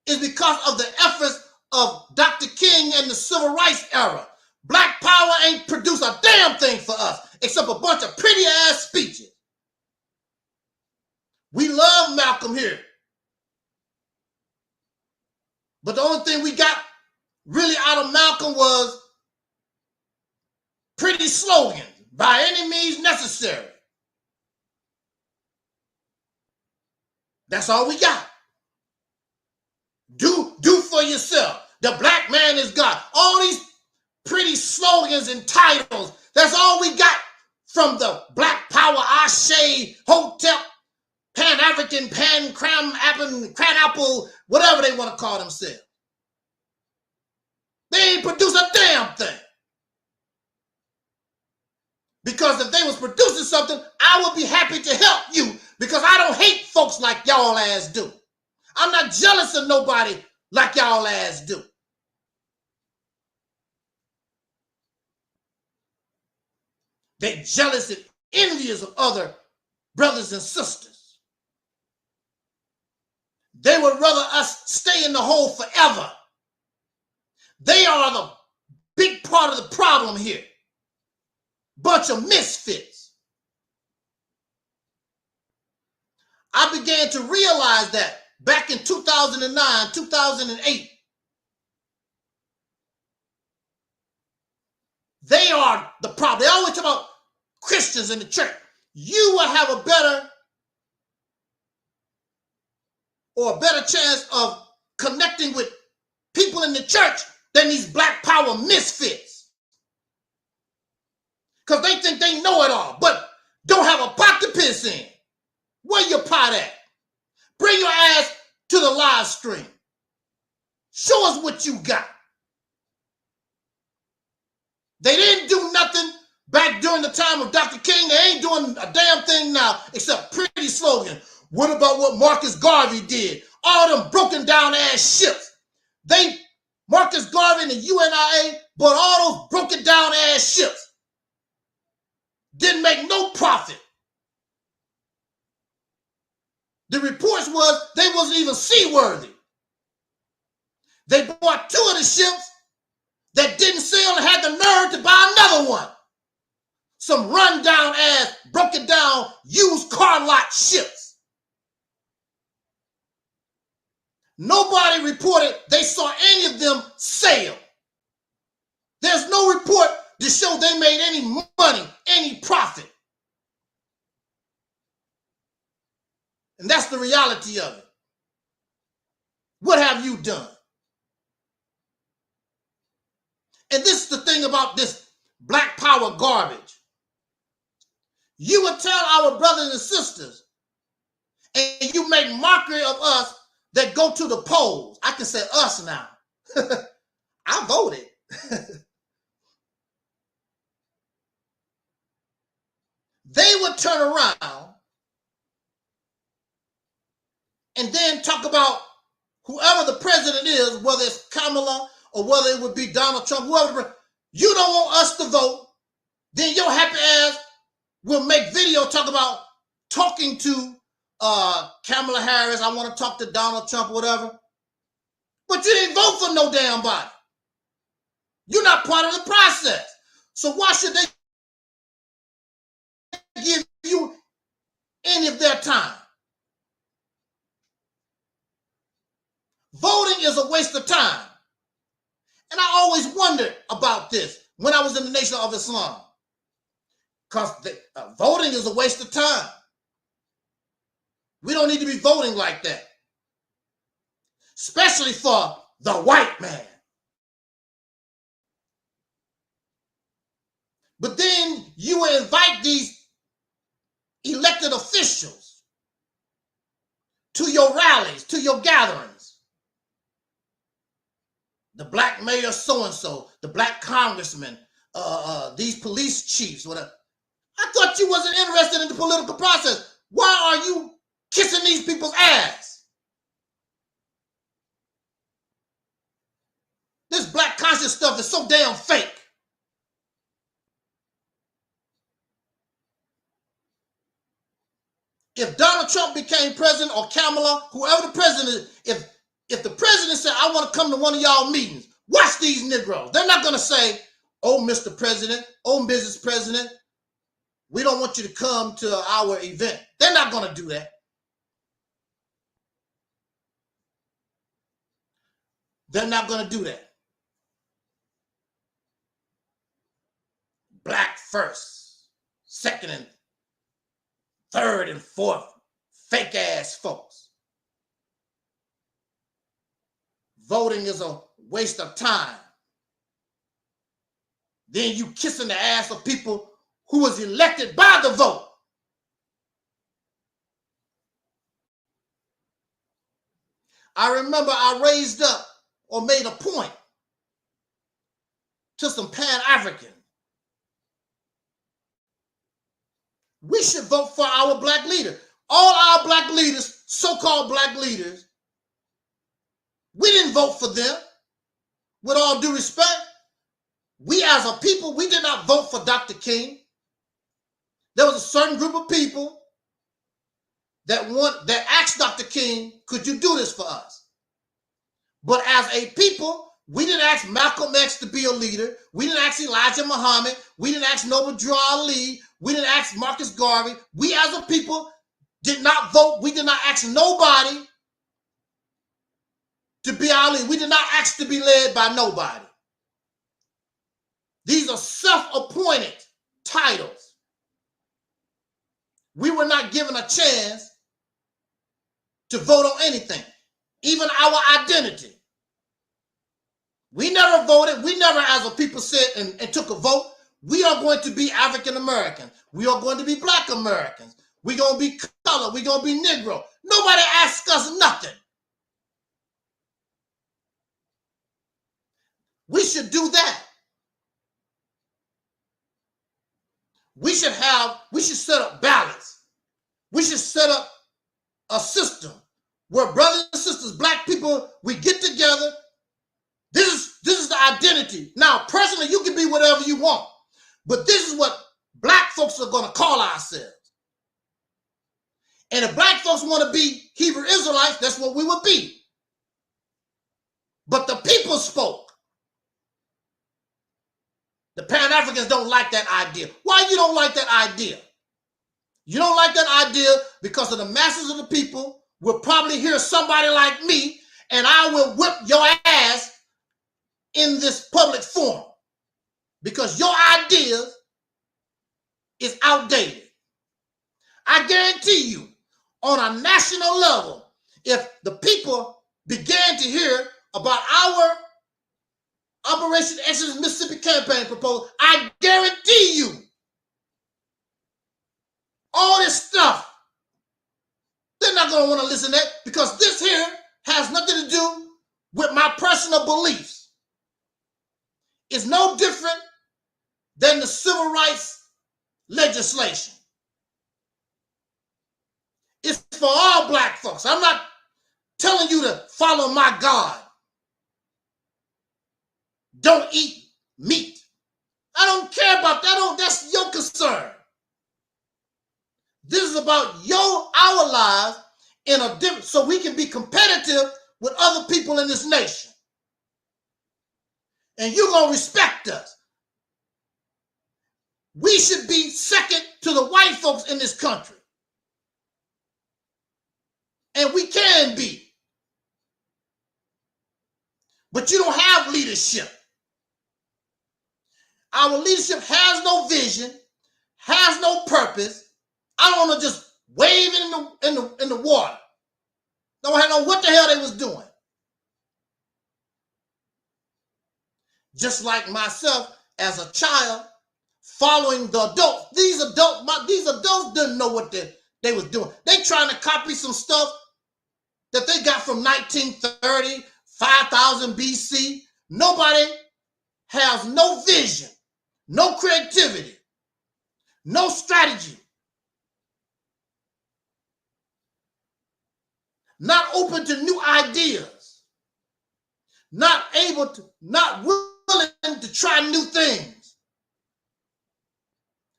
is because of the efforts of Dr. King and the Civil Rights era. Black power ain't produced a damn thing for us except a bunch of pretty ass speeches. We love Malcolm here. But the only thing we got really out of Malcolm was pretty slogans, by any means necessary. That's all we got. Do for yourself. The black man is God. All these pretty slogans and titles, that's all we got from the Black Power, Ashe, Hotel, Pan-African, Cran-Apple, whatever they want to call themselves. They ain't produce a damn thing. Because if they was producing something, I would be happy to help you because I don't hate folks like y'all ass do. I'm not jealous of nobody like y'all ass do. They're jealous and envious of other brothers and sisters. They would rather us stay in the hole forever. They are the big part of the problem here. Bunch of misfits. I began to realize that back in 2009, 2008, they are the problem. They always talk about Christians in the church. You will have a better chance of connecting with people in the church than these black power misfits. Because they think they know it all, but don't have a pot to piss in. Where your pot at? Bring your ass to the live stream. Show us what you got. They didn't do nothing back during the time of Dr. King. They ain't doing a damn thing now except pretty slogan. What about what Marcus Garvey did? All them broken down ass ships. Marcus Garvey and the UNIA bought all those broken down ass ships. Didn't make no profit. The reports was they wasn't even seaworthy. They bought 2 of the ships that didn't sail and had the nerve to buy another one. Some run-down ass, broken down, used car lot ships. Nobody reported they saw any of them sail. There's no report to show they made any money, any profit. And that's the reality of it. What have you done? And this is the thing about this black power garbage. You would tell our brothers and sisters, and you make mockery of us that go to the polls. I can say us now. I voted. They would turn around and then talk about whoever the president is, whether it's Kamala or whether it would be Donald Trump, whoever. You don't want us to vote, then your happy ass will make video talk about talking to Kamala Harris. I want to talk to Donald Trump, whatever. But you didn't vote for no damn body. You're not part of the process. So why should they give you any of their time? Voting is a waste of time. And I always wondered about this when I was in the Nation of Islam. Because voting is a waste of time. We don't need to be voting like that. Especially for the white man. But then you will invite these elected officials to your rallies, to your gatherings. The black mayor so-and-so, the black congressman, these police chiefs, whatever. I thought you wasn't interested in the political process. Why are you kissing these people's ass? This black conscious stuff is so damn fake. If Donald Trump became president or Kamala, whoever the president is, if the president said, I want to come to one of y'all meetings, watch these Negroes. They're not going to say, oh, Mr. President, oh, Mrs. President, we don't want you to come to our event. They're not going to do that. They're not going to do that. Black first, second and third and fourth, fake ass folks. Voting is a waste of time. Then you kissing the ass of people who was elected by the vote. I remember I raised up or made a point to some Pan-African. We should vote for our black leader. All our black leaders, so-called black leaders, we didn't vote for them. With all due respect, we as a people, we did not vote for Dr. King. There was a certain group of people that asked Dr. King, could you do this for us? But as a people, we didn't ask Malcolm X to be a leader. We didn't ask Elijah Muhammad. We didn't ask Noble Drew Ali. We didn't ask Marcus Garvey. We as a people did not vote. We did not ask nobody to be our leader. We did not ask to be led by nobody. These are self-appointed titles. We were not given a chance to vote on anything, even our identity. We never voted. We never, as a people, said and took a vote. We are going to be African Americans. We are going to be Black Americans. We're going to be colored. We're going to be Negro. Nobody asked us nothing. We should do that. We should set up ballots. We should set up a system where brothers and sisters, Black people, we get together. This is the identity. Now, personally, you can be whatever you want, but this is what Black folks are going to call ourselves. And if Black folks want to be Hebrew Israelites, that's what we would be. But the people spoke. The Pan-Africans don't like that idea. Why you don't like that idea? You don't like that idea because of the masses of the people will probably hear somebody like me, and I will whip your ass in this public forum because your idea is outdated. I guarantee you, on a national level, if the people began to hear about our Operation Exodus Mississippi campaign proposal, I guarantee you all this stuff, they're not going to want to listen to that because this here has nothing to do with my personal beliefs. It's no different than the civil rights legislation. It's for all Black folks. I'm not telling you to follow my God. Don't eat meat. I don't care about that. That's your concern. This is about our lives in a different, so we can be competitive with other people in this nation. And you're going to respect us. We should be second to the white folks in this country. And we can be. But you don't have leadership. Our leadership has no vision, has no purpose. I don't want to just wave it in the water. Don't know what the hell they was doing. Just like myself as a child, following the adults. These adults didn't know what they was doing. They trying to copy some stuff that they got from 1930, 5000 BC. Nobody has no vision, no creativity, no strategy. Not open to new ideas, not willing to try new things.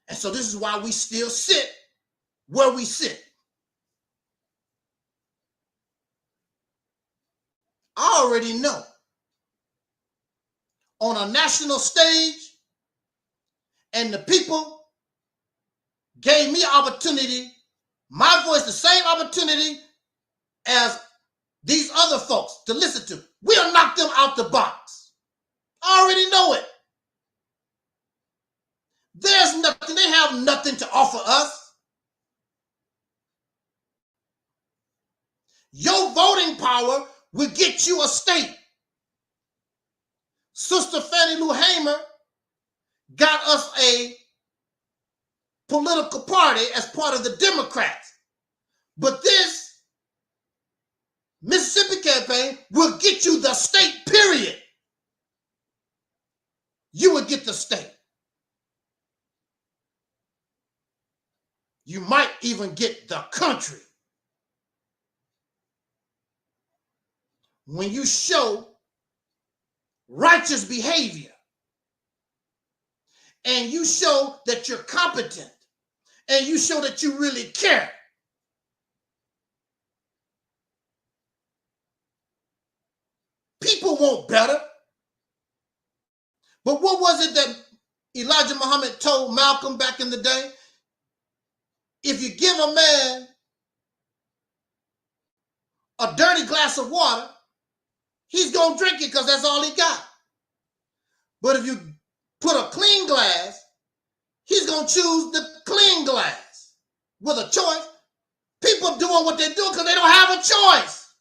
And so this is why we still sit where we sit. I already know on a national stage, and the people gave me opportunity, my voice, the same opportunity as these other folks to listen to. We'll knock them out the box. I already know it. There's nothing, they have nothing to offer us. Your voting power will get you a state. Sister Fannie Lou Hamer got us a political party as part of the Democrats. But this Mississippi campaign will get you the state, period. You would get the state. You might even get the country. When you show righteous behavior and you show that you're competent and you show that you really care, But what was it that Elijah Muhammad told Malcolm back in the day? If you give a man a dirty glass of water, he's going to drink it because that's all he got. But if you put a clean glass, he's going to choose the clean glass. With a choice, people doing what they're doing because they don't have a choice.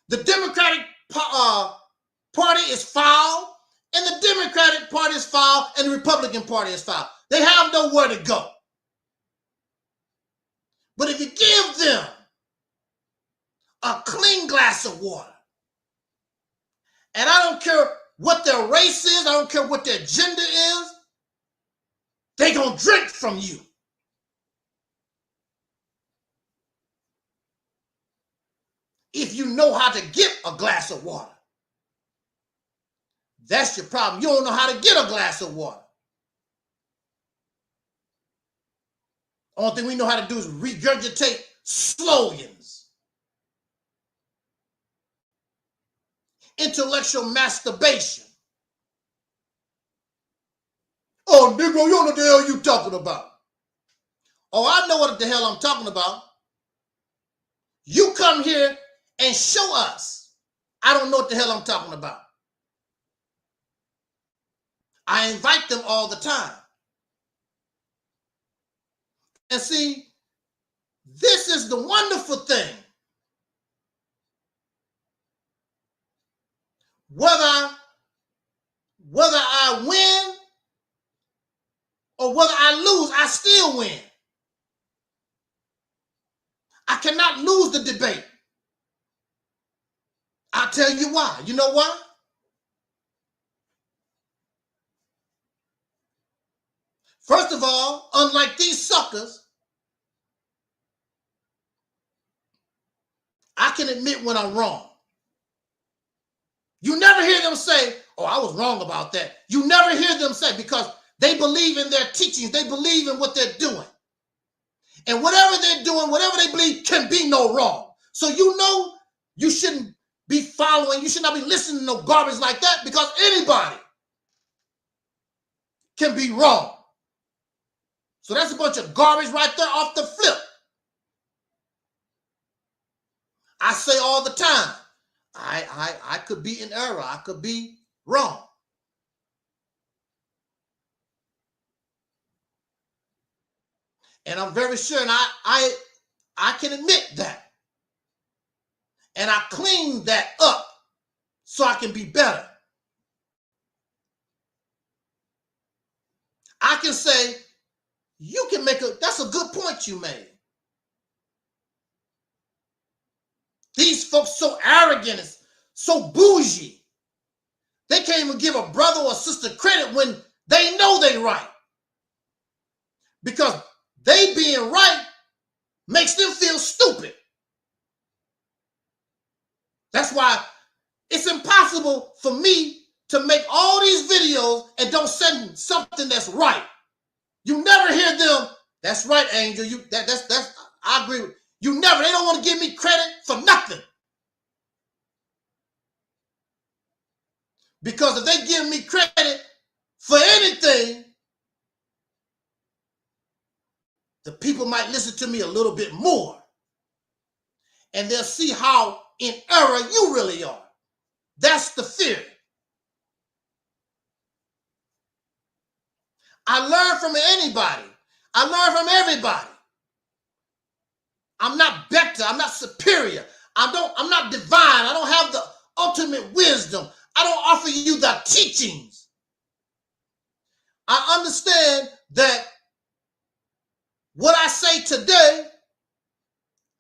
The Democratic Party is foul, and the Democratic Party is foul, and the Republican Party is foul. They have nowhere to go. But if you give them a clean glass of water, and I don't care what their race is, I don't care what their gender is, they're going to drink from you. If you know how to get a glass of water. That's your problem. You don't know how to get a glass of water. Only thing we know how to do is regurgitate slogans. Intellectual masturbation. Oh, Negro, you don't know what the hell you talking about. Oh, I know what the hell I'm talking about. You come here and show us. I don't know what the hell I'm talking about. I invite them all the time. And see, this is the wonderful thing. Whether I win or whether I lose, I still win. I cannot lose the debate. I'll tell you why. You know why? First of all, unlike these suckers, I can admit when I'm wrong. You never hear them say, oh, I was wrong about that. You never hear them say, because they believe in their teachings. They believe in what they're doing. And whatever they're doing, whatever they believe, can be no wrong. So you know you shouldn't be following, you should not be listening to no garbage like that, because anybody can be wrong. So that's a bunch of garbage right there off the flip. I say all the time, I could be in error. I could be wrong. And I'm very sure, and I can admit that. And I clean that up so I can be better. I can say, you can make that's a good point you made. These folks so arrogant, so bougie. They can't even give a brother or sister credit when they know they right. Because they being right makes them feel stupid. That's why it's impossible for me to make all these videos and don't send something that's right. You never hear them, that's right, Angel. That's I agree with you. Never, they don't want to give me credit for nothing. Because if they give me credit for anything, the people might listen to me a little bit more. And they'll see how in error you really are. That's the fear. I learn from anybody. I learn from everybody. I'm not better. I'm not superior. I'm not divine. I don't have the ultimate wisdom. I don't offer you the teachings. I understand that what I say today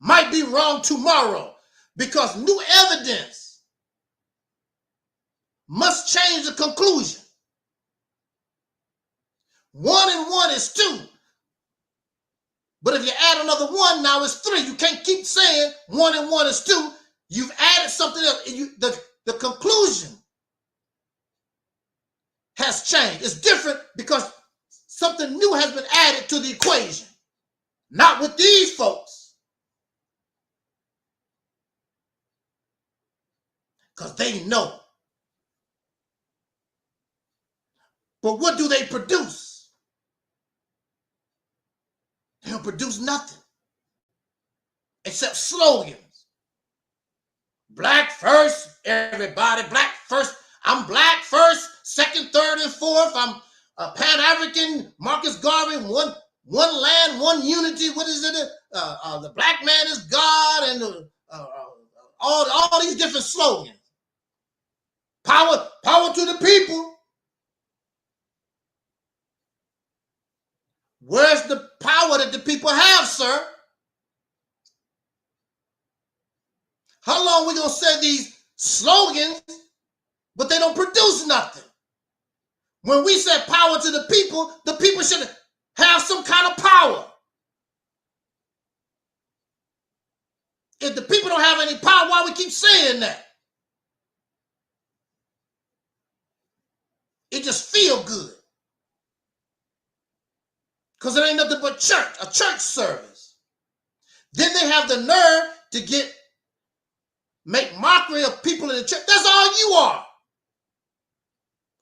might be wrong tomorrow, because new evidence must change the conclusion. 1 and 1 is 2. But if you add another 1, now it's 3. You can't keep saying 1 and 1 is 2. You've added something else. The conclusion has changed. It's different because something new has been added to the equation. Not with these folks. Because they know. But what do they produce? They don't produce nothing except slogans. Black first, everybody, black first. I'm black first, second, third, and fourth. I'm a Pan-African, Marcus Garvey, one land, one unity. What is it? The black man is God, and all these different slogans. Power to the people. Where's the power that the people have, sir? How long we gonna say these slogans, but they don't produce nothing? When we say power to the people should have some kind of power. If the people don't have any power, why we keep saying that? It just feel good. Because it ain't nothing but church, a church service. Then they have the nerve to make mockery of people in the church. That's all you are.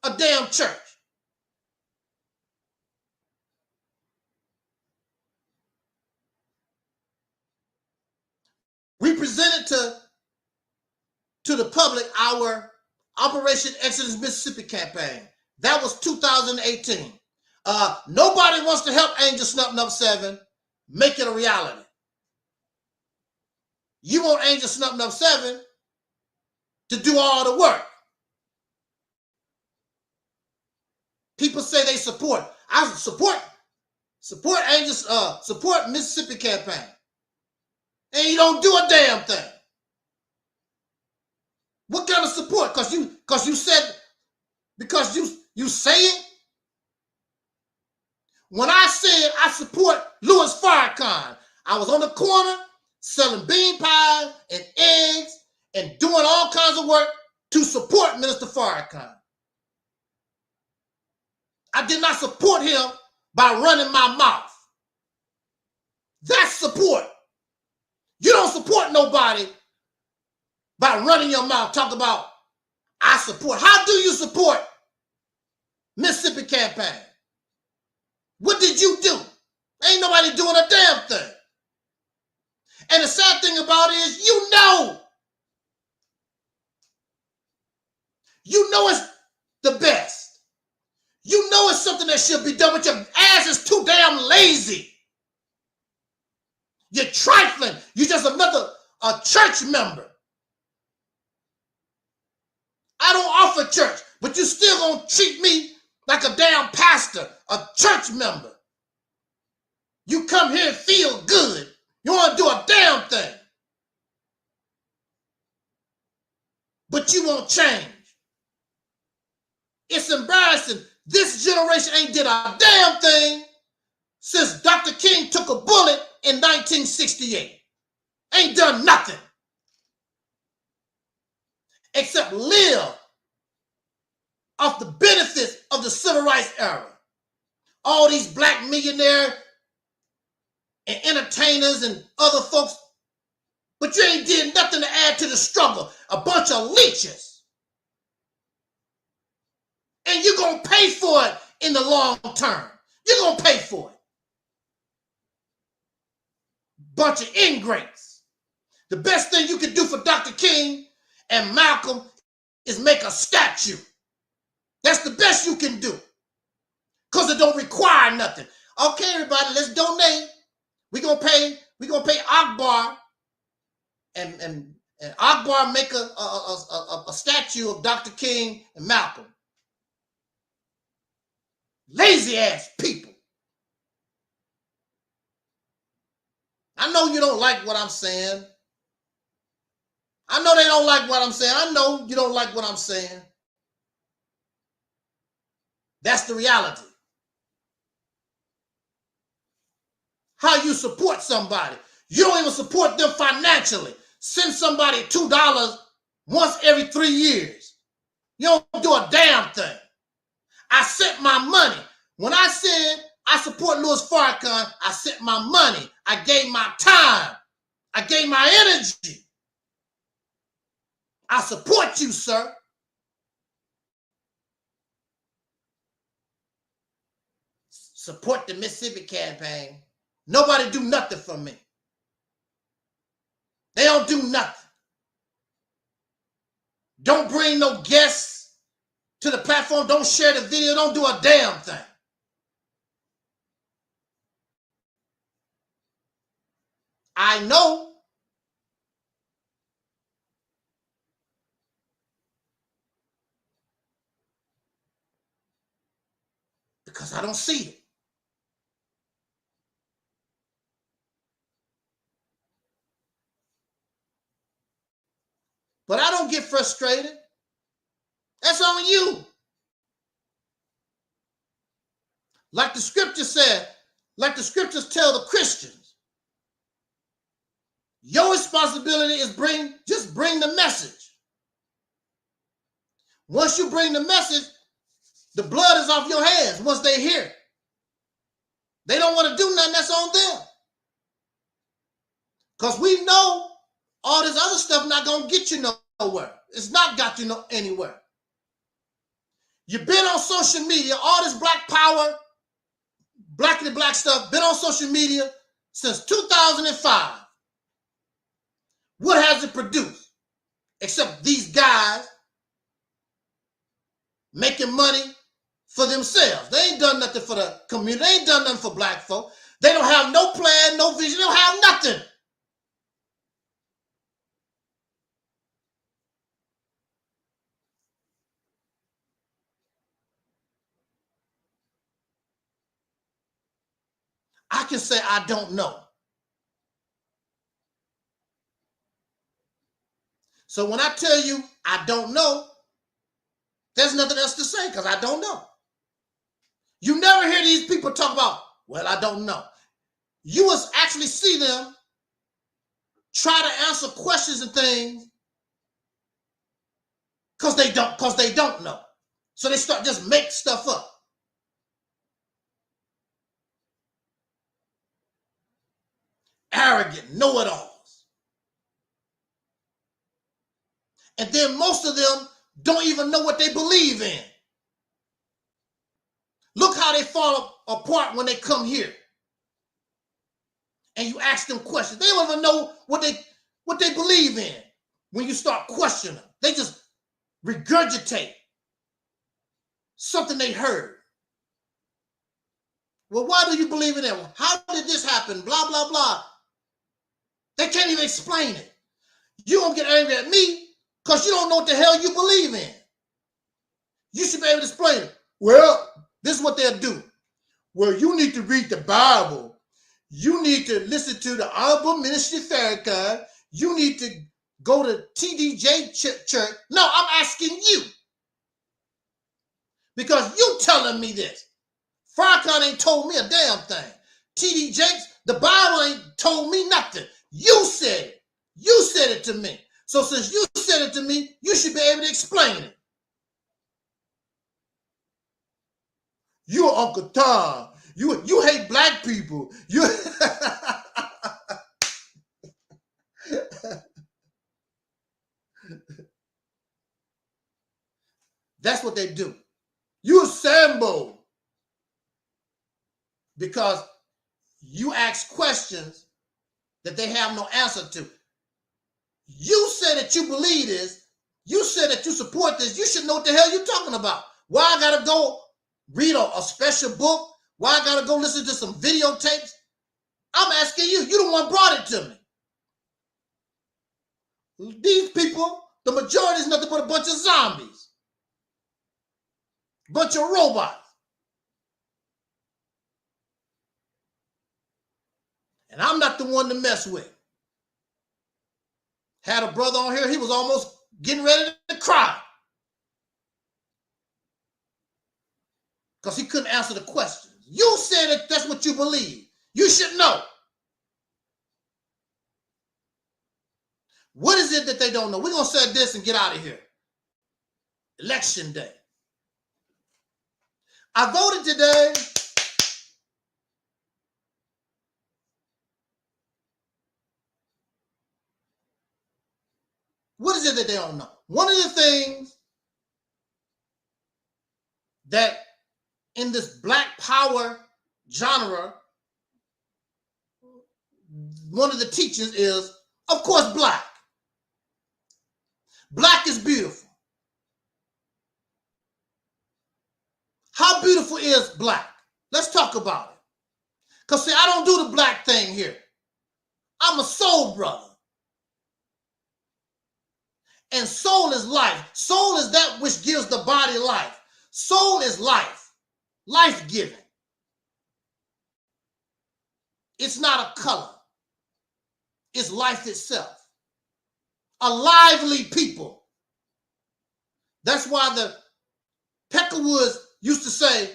A damn church. We presented to the public our Operation Exodus Mississippi campaign. That was 2018. Nobody wants to help Angel Snuff 7 make it a reality. You want Angel Snuff 7 to do all the work. People say they support. I support Angels, support Mississippi campaign. And you don't do a damn thing. What kind of support? Because you say it. When I said I support Louis Farrakhan, I was on the corner selling bean pies and eggs and doing all kinds of work to support Minister Farrakhan. I did not support him by running my mouth. That's support. You don't support nobody by running your mouth. Talk about, I support. How do you support Mississippi campaign? What did you do? Ain't nobody doing a damn thing. And the sad thing about it is, you know it's the best. You know it's something that should be done, but your ass is too damn lazy. You're trifling. You're just a church member. I don't offer church, but you still gonna treat me like a damn pastor, a church member. You come here and feel good. You want to do a damn thing. But you won't change. It's embarrassing. This generation ain't did a damn thing since Dr. King took a bullet in 1968. Ain't done nothing. Except live off the benefits of the civil rights era. All these black millionaires and entertainers and other folks, but you ain't did nothing to add to the struggle. A bunch of leeches. And you're going to pay for it in the long term. You're going to pay for it. Bunch of ingrates. The best thing you can do for Dr. King and Malcolm is make a statue. That's the best you can do. Because it don't require nothing. Okay, everybody, let's donate. We're gonna pay Akbar and Akbar make a statue of Dr. King and Malcolm. Lazy ass people. I know you don't like what I'm saying. I know they don't like what I'm saying. I know you don't like what I'm saying. That's the reality. How you support somebody. You don't even support them financially. Send somebody $2 once every 3 years. You don't do a damn thing. I sent my money. When I said I support Louis Farrakhan, I sent my money. I gave my time. I gave my energy. I support you, sir. support the Mississippi campaign. Nobody do nothing for me. They don't do nothing. Don't bring no guests to the platform. Don't share the video. Don't do a damn thing. I know because I don't see it. But I don't get frustrated. That's on you. Like the scripture said, like the scriptures tell the Christians, your responsibility is just bring the message. Once you bring the message, the blood is off your hands once they hear it. They don't want to do nothing, that's on them. Because we know all this other stuff not going to get you nowhere. It's not got you anywhere. You've been on social media, all this black power, blackity black stuff, been on social media since 2005. What has it produced? Except these guys making money for themselves. They ain't done nothing for the community. They ain't done nothing for black folk. They don't have no plan, no vision. They don't have nothing. I can say I don't know. So when I tell you I don't know, there's nothing else to say because I don't know. You never hear these people talk about, well, I don't know. You will actually see them try to answer questions and things because they don't know. So they start just make stuff up. Arrogant, know-it-alls. And then most of them don't even know what they believe in. Look how they fall apart when they come here. And you ask them questions. They don't even know what they believe in when you start questioning them. They just regurgitate something they heard. Well, why do you believe in it? How did this happen? Blah, blah, blah. They can't even explain it. You don't get angry at me because you don't know what the hell you believe in. You should be able to explain it. Well, this is what they'll do. Well, you need to read the Bible. You need to listen to the Honorable Minister Farrakhan. You need to go to TDJ church. No, I'm asking you. Because you telling me this. Farrakhan ain't told me a damn thing. TD Jakes, the Bible ain't told me nothing. You said it. You said it to me. So since you said it to me, you should be able to explain it. You're Uncle Tom. You hate black people. You That's what they do. You a Sambo. Because you ask questions that they have no answer to. You said that you believe this. You said that you support this. You should know what the hell you're talking about. Why I gotta go read a special book? Why I gotta go listen to some videotapes? I'm asking you. You the one brought it to me. These people, the majority is nothing but a bunch of zombies. Bunch of robots. And I'm not the one to mess with. Had a brother on here, he was almost getting ready to cry. Because he couldn't answer the questions. You said that that's what you believe. You should know. What is it that they don't know? We're going to say this and get out of here. Election day. I voted today. What is it that they don't know? One of the things that in this black power genre, one of the teachings is, of course, black. Black is beautiful. How beautiful is black? Let's talk about it. Because, see, I don't do the black thing here. I'm a soul brother. And soul is life. Soul is that which gives the body life. Soul is life, life-giving. It's not a color. It's life itself. A lively people. That's why the Peckerwoods used to say,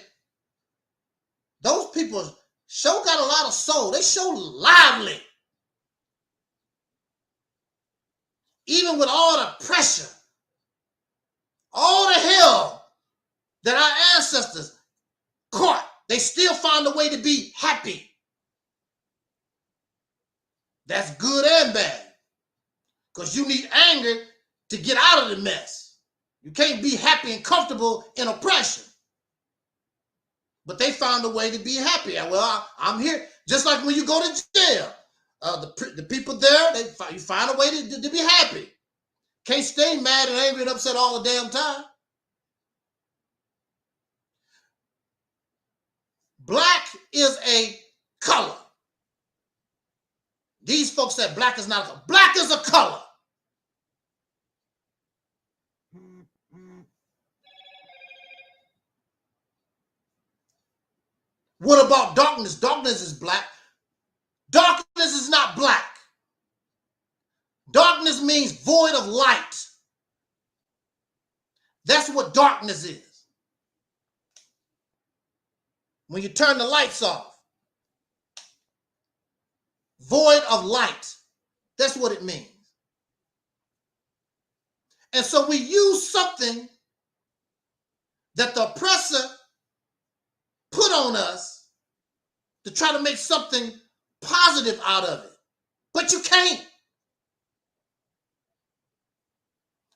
those people sure got a lot of soul. They sure lively. Even with all the pressure, all the hell that our ancestors caught, they still found a way to be happy. That's good and bad. Because you need anger to get out of the mess. You can't be happy and comfortable in oppression. But they found a way to be happy. Well, I'm here. Just like when you go to jail. The people there, you find a way to be happy. Can't stay mad and angry and upset all the damn time. Black is a color. These folks said black is not a color. Black is a color. What about darkness? Darkness is black. Darkness is not black. Darkness means void of light. That's what darkness is. When you turn the lights off, void of light. That's what it means. And so we use something that the oppressor put on us to try to make something positive out of it. But you can't.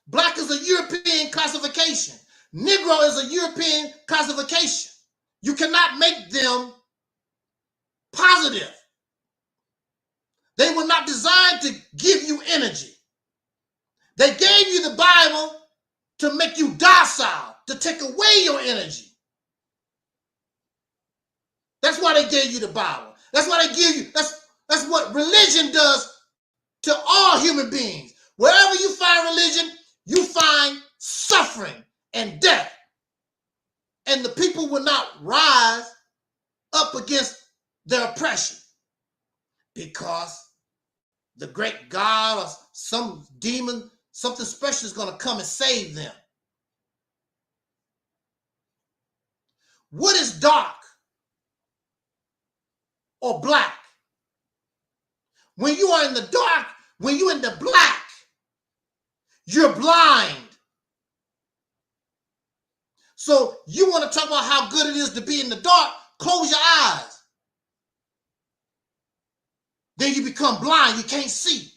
Black is a European classification. Negro is a European classification. You cannot make them positive. They were not designed to give you energy. They gave you the Bible to make you docile, to take away your energy. That's why they gave you the Bible. That's why they give you, that's what religion does to all human beings. Wherever you find religion, you find suffering and death. And the people will not rise up against their oppression because the great God or some demon, something special is going to come and save them. What is dark or black? When you are in the dark, when you're in the black, you're blind. So you want to talk about how good it is to be in the dark, close your eyes. Then you become blind, you can't see.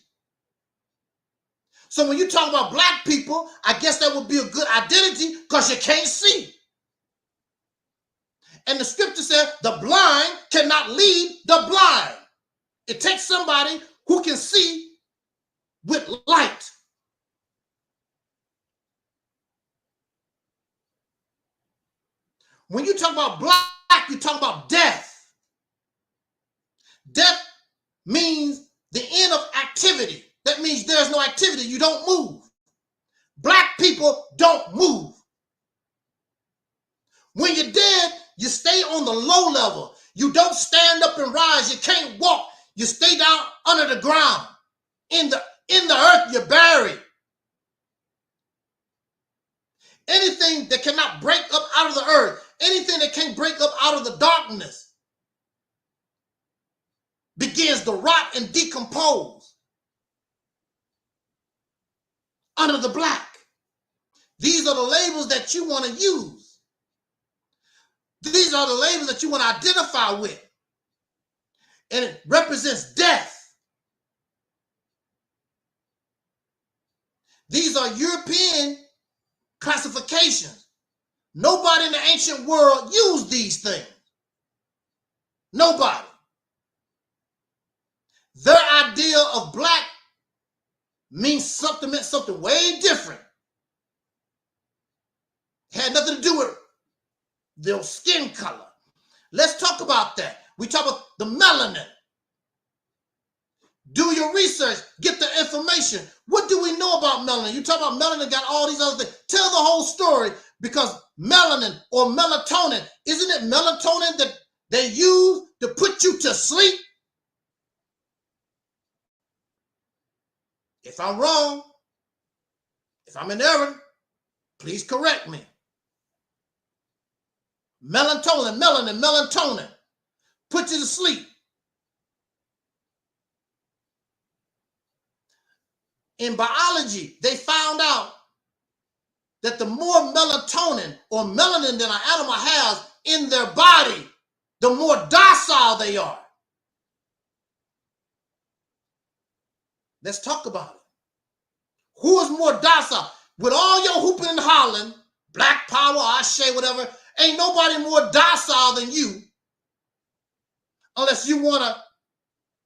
So when you talk about black people, I guess that would be a good identity because you can't see. And the scripture said the blind cannot lead the blind. It takes somebody who can see with light. When you talk about black, you talk about death. Death means the end of activity. That means there's no activity. You don't move. Black people don't move. When you're dead, you stay on the low level. You don't stand up and rise. You can't walk. You stay down under the ground. In the earth, you're buried. Anything that cannot break up out of the earth, anything that can't break up out of the darkness begins to rot and decompose under the black. These are the labels that you want to use. These are the labels that you want to identify with. And it represents death. These are European classifications. Nobody in the ancient world used these things. Nobody. Their idea of black meant something way different. Had nothing to do with their skin color. Let's talk about that. We talk about the melanin. Do your research. Get the information. What do we know about melanin? You talk about melanin got all these other things. Tell the whole story, because melanin or melatonin, isn't it melatonin that they use to put you to sleep? If I'm wrong, if I'm in error, please correct me. Melatonin, put you to sleep. In biology, they found out that the more melatonin or melanin that an animal has in their body, the more docile they are. Let's talk about it. Who is more docile? With all your hooping and hollering, black power, Ashe, whatever, ain't nobody more docile than you, unless you want to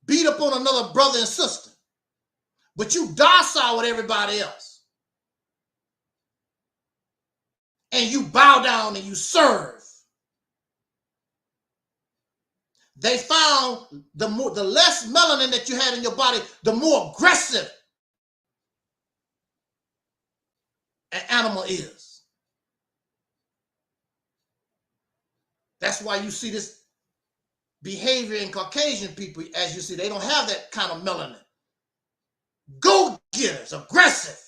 beat up on another brother and sister. But you docile with everybody else. And you bow down and you serve. They found the less melanin that you had in your body, the more aggressive an animal is. That's why you see this behavior in Caucasian people. As you see, they don't have that kind of melanin. Go-getters, aggressive.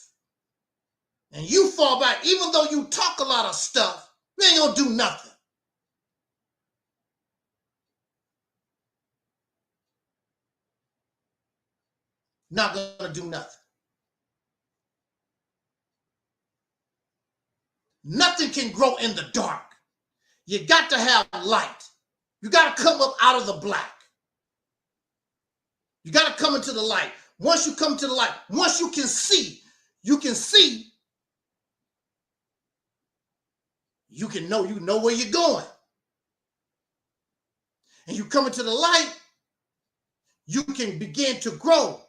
And you fall back. Even though you talk a lot of stuff, you ain't gonna do nothing. Not gonna do nothing. Nothing can grow in the dark. You got to have light. You got to come up out of the black. You got to come into the light. Once you come to the light, once you can see, you know where you're going. And you come into the light, you can begin to grow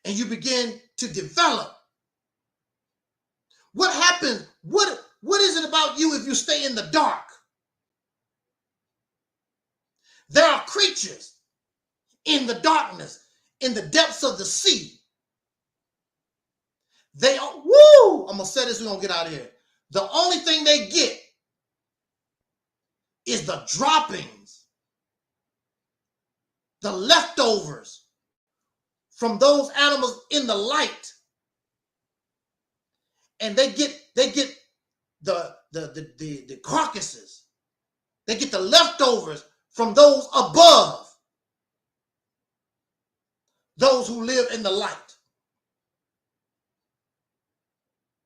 and you begin to develop. What happens? What is it about you if you stay in the dark? There are creatures in the darkness, in the depths of the sea. They are, I'm gonna say this, we're gonna get out of here. The only thing they get is the droppings, the leftovers from those animals in the light. And they get the carcasses. They get the leftovers from those above, those who live in the light.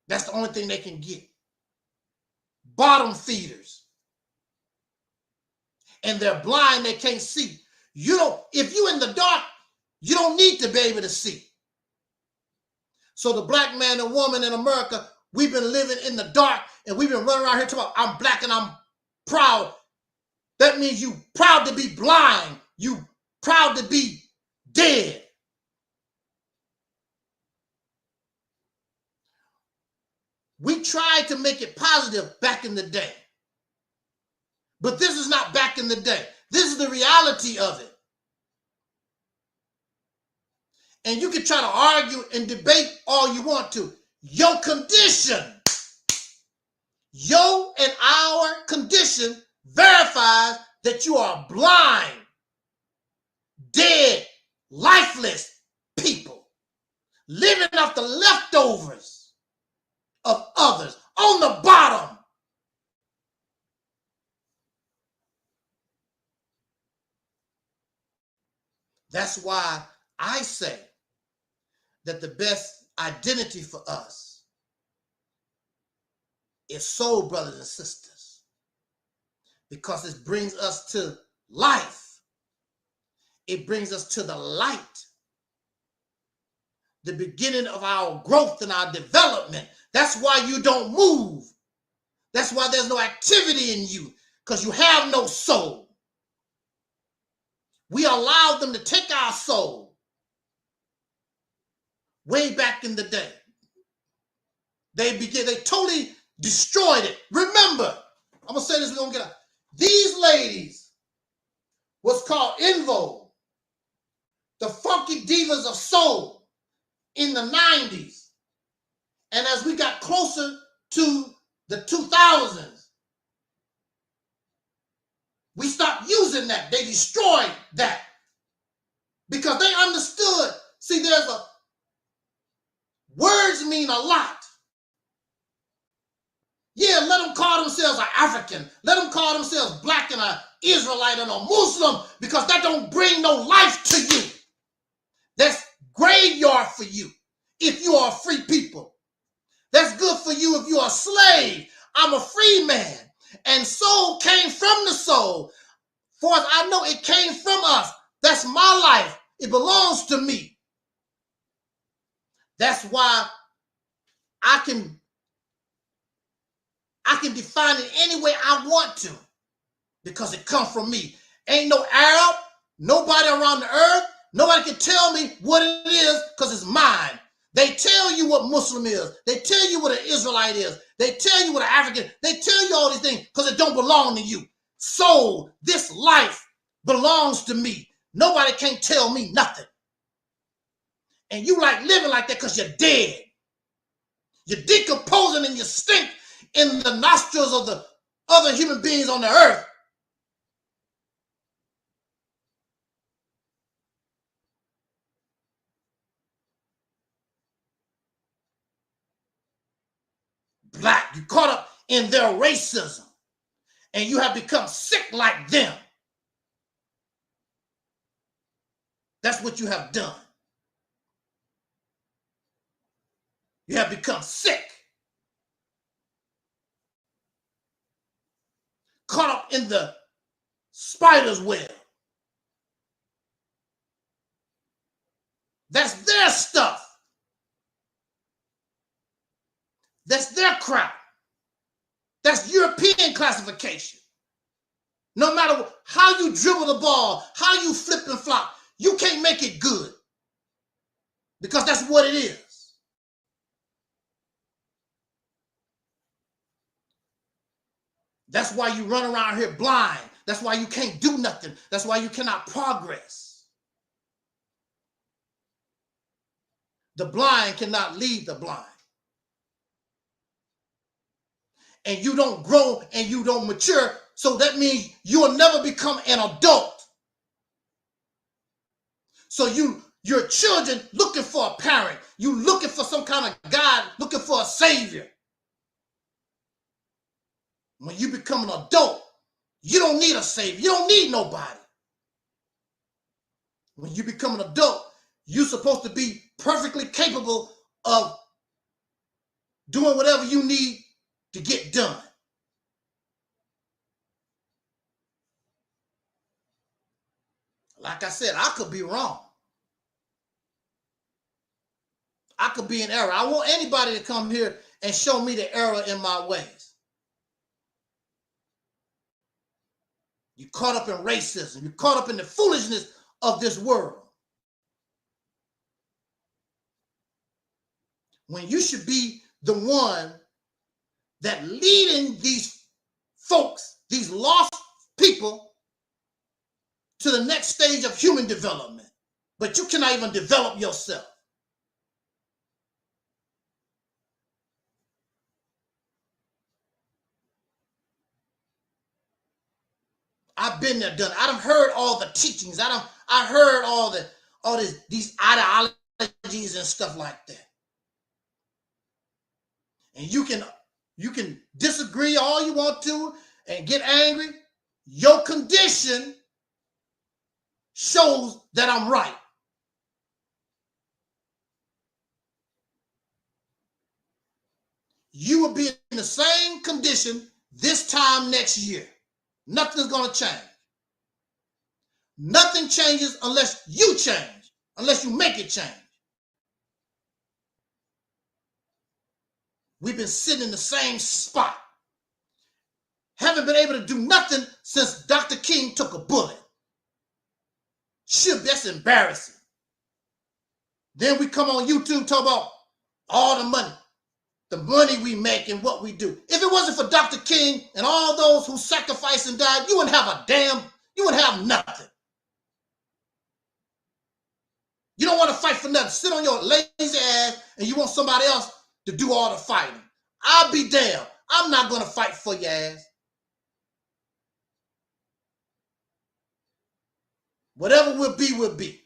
That's the only thing they can get. Bottom feeders. And they're blind, they can't see. If you're in the dark, you don't need to be able to see. So the black man and woman in America, we've been living in the dark and we've been running around here talking about, I'm black and I'm proud. That means you proud to be blind. You proud to be dead. We tried to make it positive back in the day. But this is not back in the day. This is the reality of it. And you can try to argue and debate all you want to. Your condition, your and our condition verifies that you are blind, dead, lifeless people, living off the leftovers of others on the bottom. That's why I say that the best identity for us is soul brothers and sisters, because it brings us to life. It brings us to the light, the beginning of our growth and our development. That's why you don't move. That's why there's no activity in you, because you have no soul. We allowed them to take our soul way back in the day. They totally destroyed it. Remember, I'm gonna say this, we're gonna get out. These ladies was called EnVogue, the funky divas of soul in the 90s. And as we got closer to the 2000s, we stopped using that. They destroyed that because they understood. See, words mean a lot. Yeah, let them call themselves an African. Let them call themselves black and an Israelite and a Muslim, because that don't bring no life to you. That's graveyard for you if you are a free people. That's good for you if you're a slave. I'm a free man. And soul came from the soul. For as I know, it came from us. That's my life. It belongs to me. That's why I can define it any way I want to, because it comes from me. Ain't no Arab, nobody around the earth, nobody can tell me what it is, because it's mine. They tell you what Muslim is. They tell you what an Israelite is. They tell you what an African. They tell you all these things because it don't belong to you. Soul, this life belongs to me. Nobody can't tell me nothing. And you like living like that because you're dead. You're decomposing and you stink in the nostrils of the other human beings on the earth. Black, you caught up in their racism and you have become sick like them. That's what you have done. You have become sick. Caught up in the spider's web. That's their stuff. That's their crowd. That's European classification. No matter how you dribble the ball, how you flip and flop, you can't make it good. Because that's what it is. That's why you run around here blind. That's why you can't do nothing. That's why you cannot progress. The blind cannot lead the blind. And you don't grow and you don't mature, so that means you will never become an adult. So your children looking for a parent. You looking for some kind of God, looking for a savior. When you become an adult, you don't need a savior. You don't need nobody. When you become an adult, you're supposed to be perfectly capable of doing whatever you need to get done. Like I said, I could be wrong. I could be in error. I want anybody to come here and show me the error in my ways. You're caught up in racism. You're caught up in the foolishness of this world. When you should be the one that leading these folks, these lost people, to the next stage of human development. But you cannot even develop yourself. I've been there, done it. I've heard all the teachings. I heard all these ideologies and stuff like that. And you can disagree all you want to and get angry. Your condition shows that I'm right. You will be in the same condition this time next year. Nothing's going to change. Nothing changes unless you change, unless you make it change. We've been sitting in the same spot. Haven't been able to do nothing since Dr. King took a bullet. that's embarrassing. Then we come on YouTube talk about all the money we make and what we do. If it wasn't for Dr. King and all those who sacrificed and died, you wouldn't have you wouldn't have nothing. You don't want to fight for nothing. Sit on your lazy ass and you want somebody else to do all the fighting. I'll be damned. I'm not going to fight for your ass. Whatever will be, will be.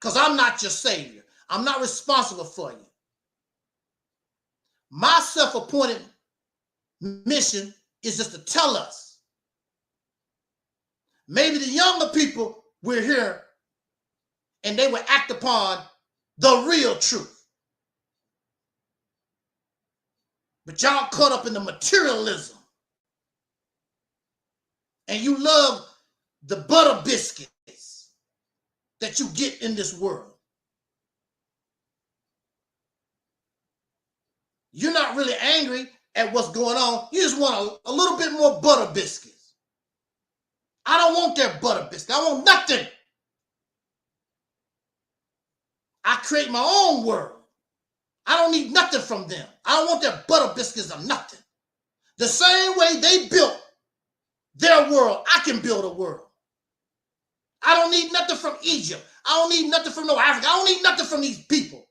Because I'm not your savior. I'm not responsible for you. My self-appointed mission is just to tell us. Maybe the younger people we're here and they will act upon the real truth. But y'all caught up in the materialism. And you love the butter biscuits that you get in this world. You're not really angry at what's going on. You just want a little bit more butter biscuits. I don't want their butter biscuits. I want nothing. I create my own world. I don't need nothing from them. I don't want their butter biscuits or nothing. The same way they built their world, I can build a world. I don't need nothing from Egypt. I don't need nothing from no Africa. I don't need nothing from these people.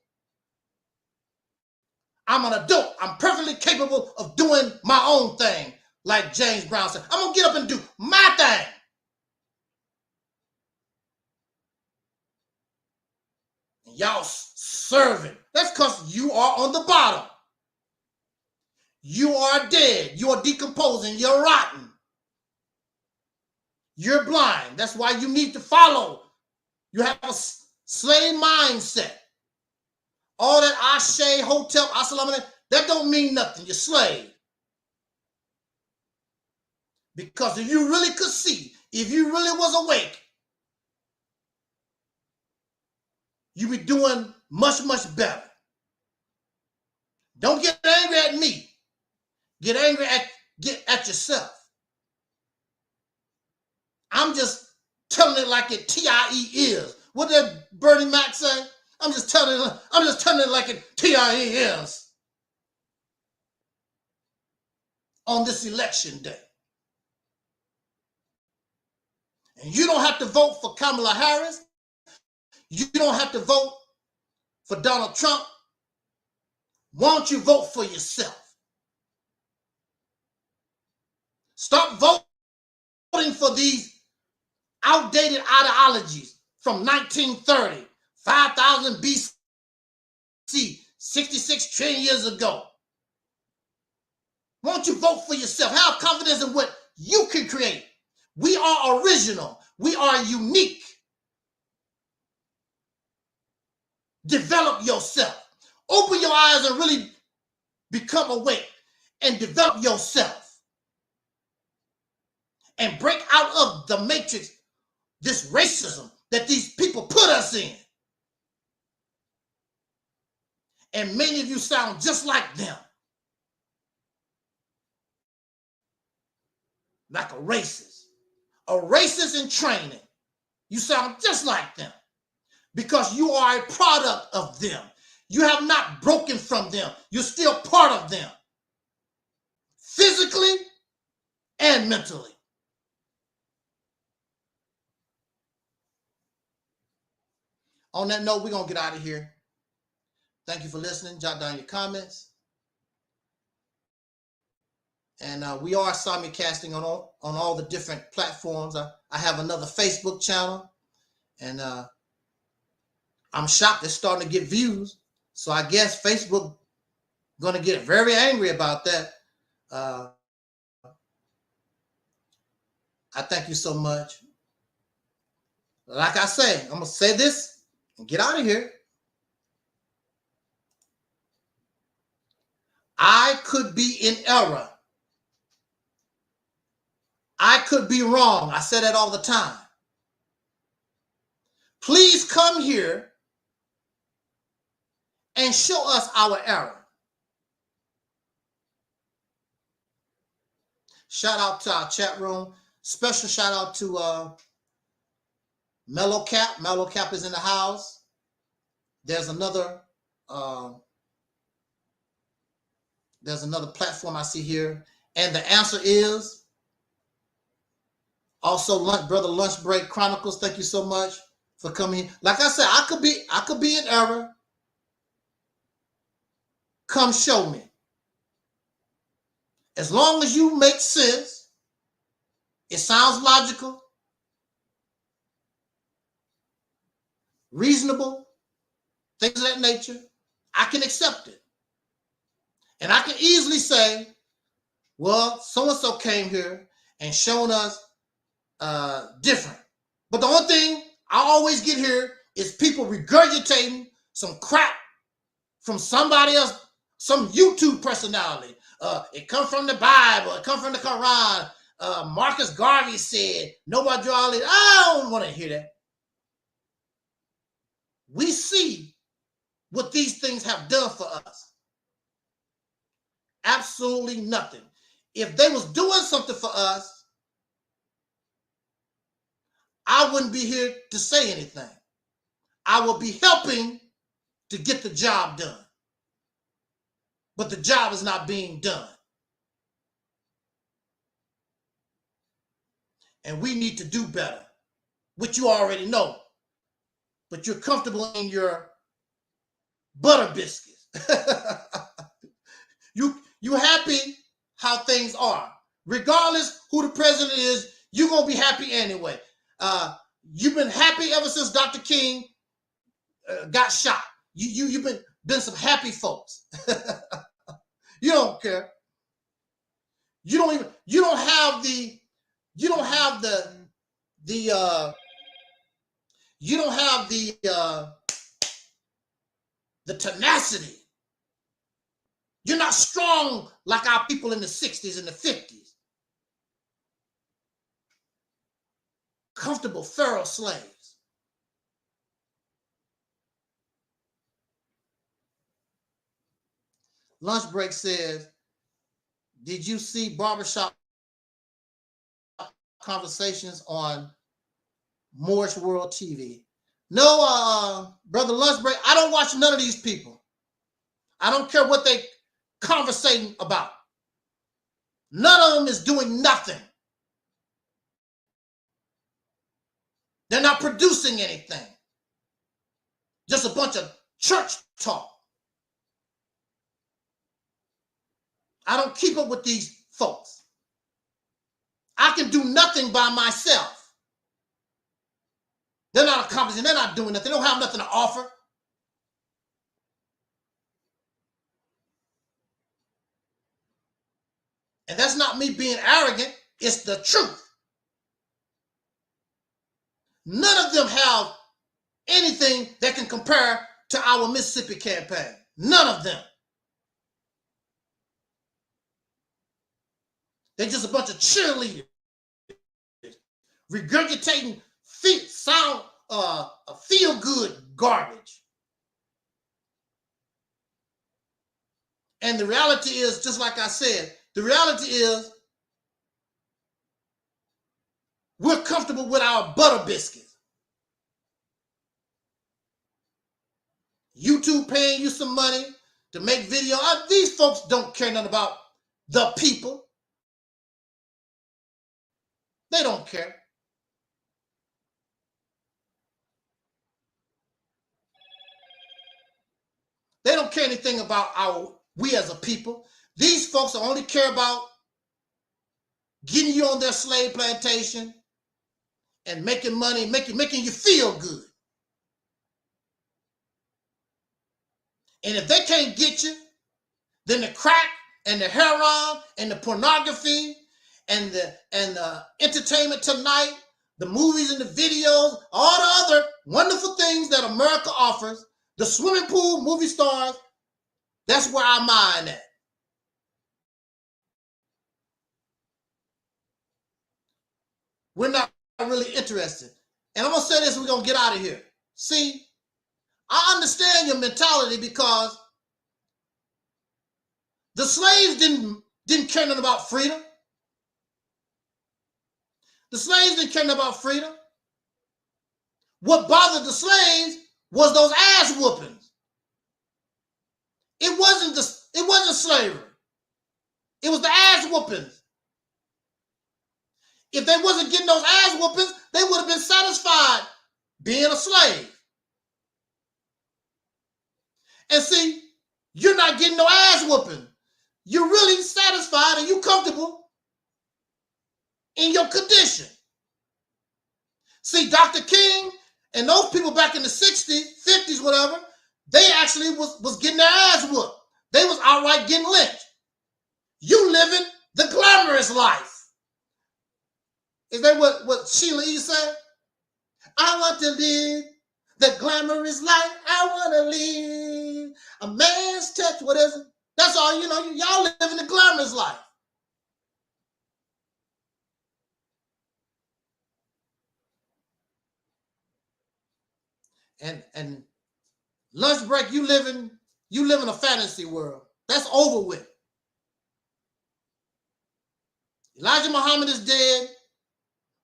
I'm an adult. I'm perfectly capable of doing my own thing, like James Brown said. I'm going to get up and do my thing. And y'all serving. That's because you are on the bottom. You are dead. You are decomposing. You're rotten. You're blind. That's why you need to follow. You have a slave mindset. All that Ashe, Hotel, Assalamu, that don't mean nothing. You're slave. Because if you really could see, if you really was awake, you'd be doing much, much better. Don't get angry at me. Get angry at yourself. I'm just telling it like it TIE is. What did Bernie Mac say? I'm just telling it like it TIE is. On this election day. And you don't have to vote for Kamala Harris. You don't have to vote for Donald Trump. Why don't you vote for yourself? Stop voting for these outdated ideologies from 1930, 5,000 BC, 66 trillion years ago. Why don't you vote for yourself? Have confidence in what you can create. We are original. We are unique. Develop yourself. Open your eyes and really become awake and develop yourself. And break out of the matrix, this racism that these people put us in. And many of you sound just like them. Like a racist. A racist in training. You sound just like them. Because you are a product of them. You have not broken from them. You're still part of them. Physically and mentally. On that note, we're going to get out of here. Thank you for listening. Jot down your comments. And we are simulcasting on all the different platforms. I have another Facebook channel. And I'm shocked it's starting to get views. So I guess Facebook going to get very angry about that. I thank you so much. Like I say, I'm going to say this and get out of here. I could be in error. I could be wrong. I say that all the time. Please come here and show us our error. Shout out to our chat room. Special shout out to Mellow Cap is in the house. There's another platform I see here. And the answer is also Brother Lunch Break Chronicles. Thank you so much for coming. Like I said, I could be in error. Come show me. As long as you make sense, it sounds logical, reasonable, things of that nature, I can accept it. And I can easily say, well, so-and-so came here and shown us different. But the only thing I always get here is people regurgitating some crap from somebody else, some YouTube personality. It comes from the Bible. It comes from the Quran. Marcus Garvey said, nobody draw it. I don't want to hear that. We see what these things have done for us. Absolutely nothing. If they was doing something for us, I wouldn't be here to say anything. I will be helping to get the job done. But the job is not being done. And we need to do better, which you already know. But you're comfortable in your butter biscuits. You happy how things are. Regardless who the president is, you're going to be happy anyway. You've been happy ever since Dr. King got shot. You've been some happy folks. You don't care. You don't have the tenacity. You're not strong like our people in the 60s and the 50s. Comfortable Pharaoh slaves. Lunch Break says, did you see barbershop conversations on Moorish World TV? No, Brother Lunch Break, I don't watch none of these people. I don't care what they conversating about. None of them is doing nothing. They're not producing anything. Just a bunch of church talk. I don't keep up with these folks. I can do nothing by myself. They're not accomplishing. They're not doing nothing. They don't have nothing to offer. And that's not me being arrogant. It's the truth. None of them have anything that can compare to our Mississippi campaign. None of them. They're just a bunch of cheerleaders regurgitating feel-good garbage. And the reality is, just like I said, the reality is we're comfortable with our butter biscuits. YouTube paying you some money to make video. These folks don't care nothing about the people. They don't care. They don't care anything about we as a people. These folks only care about getting you on their slave plantation and making money, making you feel good. And if they can't get you, then the crack and the heroin and the pornography and the entertainment tonight, the movies and the videos, all the other wonderful things that America offers, the swimming pool, movie stars, that's where our mind at. We're not really interested. And I'm going to say this, we're going to get out of here. See, I understand your mentality because the slaves didn't care nothing about freedom. The slaves didn't care nothing about freedom. what bothered the slaves was those ass whoopings. It wasn't slavery. It was the ass whoopings. If they wasn't getting those ass whoopings, they would have been satisfied being a slave. And see, you're not getting no ass whooping. You're really satisfied and you're comfortable in your condition. See, Dr. King and those people back in the 60s, 50s, whatever, they actually was getting their ass whooped. They was outright getting lynched. You living the glamorous life. Is that what Sheila E. said? I want to live the glamorous life. I want to live a man's touch. What is it? That's all, y'all living the glamorous life. And lunch break, you live in a fantasy world. That's over with. Elijah Muhammad is dead.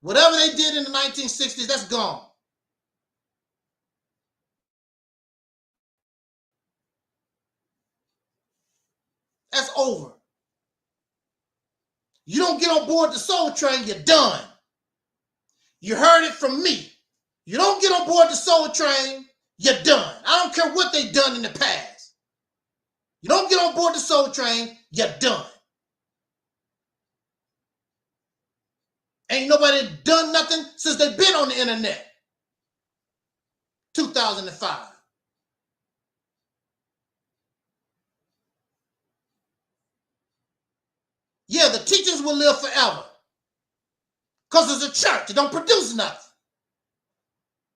Whatever they did in the 1960s, that's gone. That's over. You don't get on board the Soul Train, you're done. You heard it from me. You don't get on board the Soul Train, you're done. I don't care what they done in the past. You don't get on board the Soul Train, you're done. Ain't nobody done nothing since they've been on the internet. 2005. Yeah, the teachings will live forever. Because it's a church. It don't produce nothing.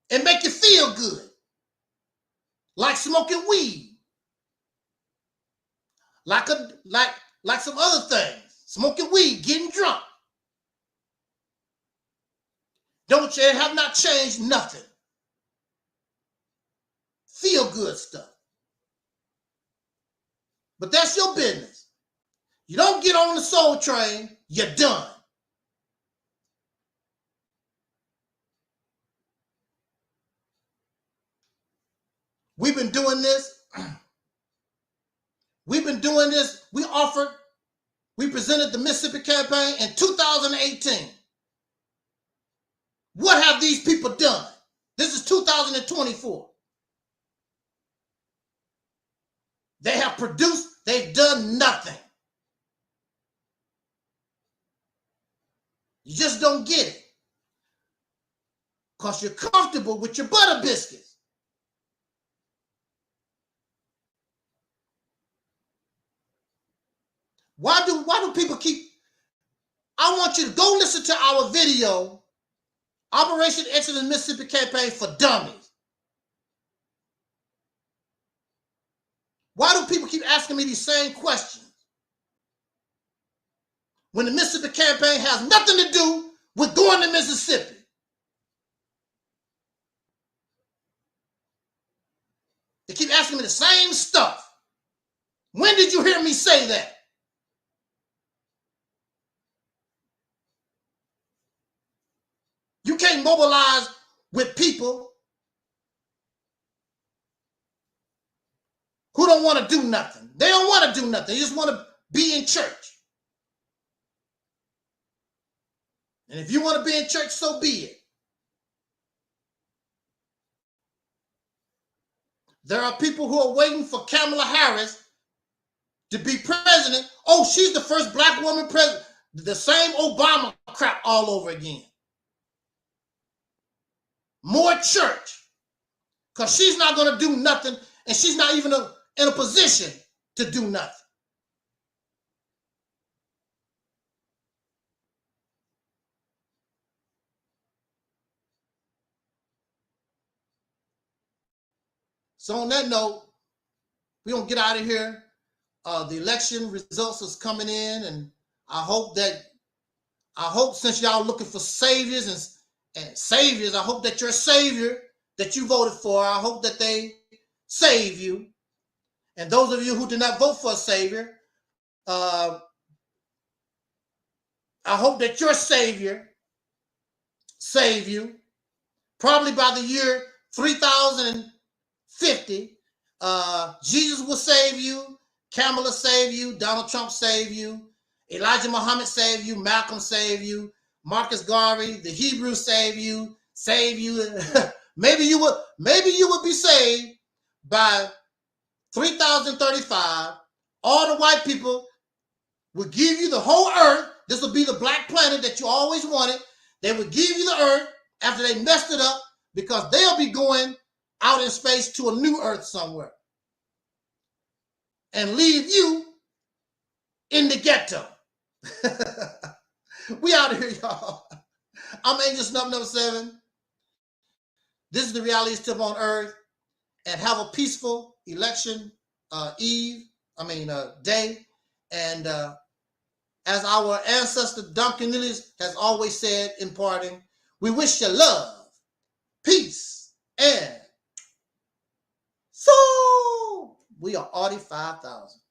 It make you feel good. Like smoking weed. Like some other things. Smoking weed, getting drunk. It have not changed nothing. Feel good stuff. But that's your business. You don't get on the Soul Train, you're done. We've been doing this. We presented the Mississippi campaign in 2018. What have these people done? This is 2024. They've done nothing. You just don't get it. Because you're comfortable with your butter biscuits. Why do people keep... I want you to go listen to our video, Operation Exodus Mississippi Campaign for Dummies. Why do people keep asking me these same questions? When the Mississippi Campaign has nothing to do with going to Mississippi. They keep asking me the same stuff. When did you hear me say that? You can't mobilize with people who don't want to do nothing. They don't want to do nothing. They just want to be in church. And if you want to be in church, so be it. There are people who are waiting for Kamala Harris to be president. Oh, she's the first black woman president. The same Obama crap all over again. More church. Because she's not going to do nothing, and she's not even in a position to do nothing. So on that note, we're going to get out of here. The election results is coming in, and I hope since y'all looking for saviors and saviors, I hope that your savior that you voted for, I hope that they save you. And those of you who did not vote for a savior, I hope that your savior save you. probably by the year 3050, Jesus will save you, Kamala save you, Donald Trump save you, Elijah Muhammad save you, Malcolm save you, Marcus Garvey, the Hebrew save you. maybe you would be saved by 3035. All the white people would give you the whole earth. This will be the black planet that you always wanted. They would give you the earth after they messed it up, because they'll be going out in space to a new earth somewhere and leave you in the ghetto. We out here, y'all. I'm Angel Snuff number 7. This is the Reality Tip on Earth. And have a peaceful election day. And as our ancestor Duncan Ellis has always said in parting, we wish you love, peace, and soul. We are Audi 5000.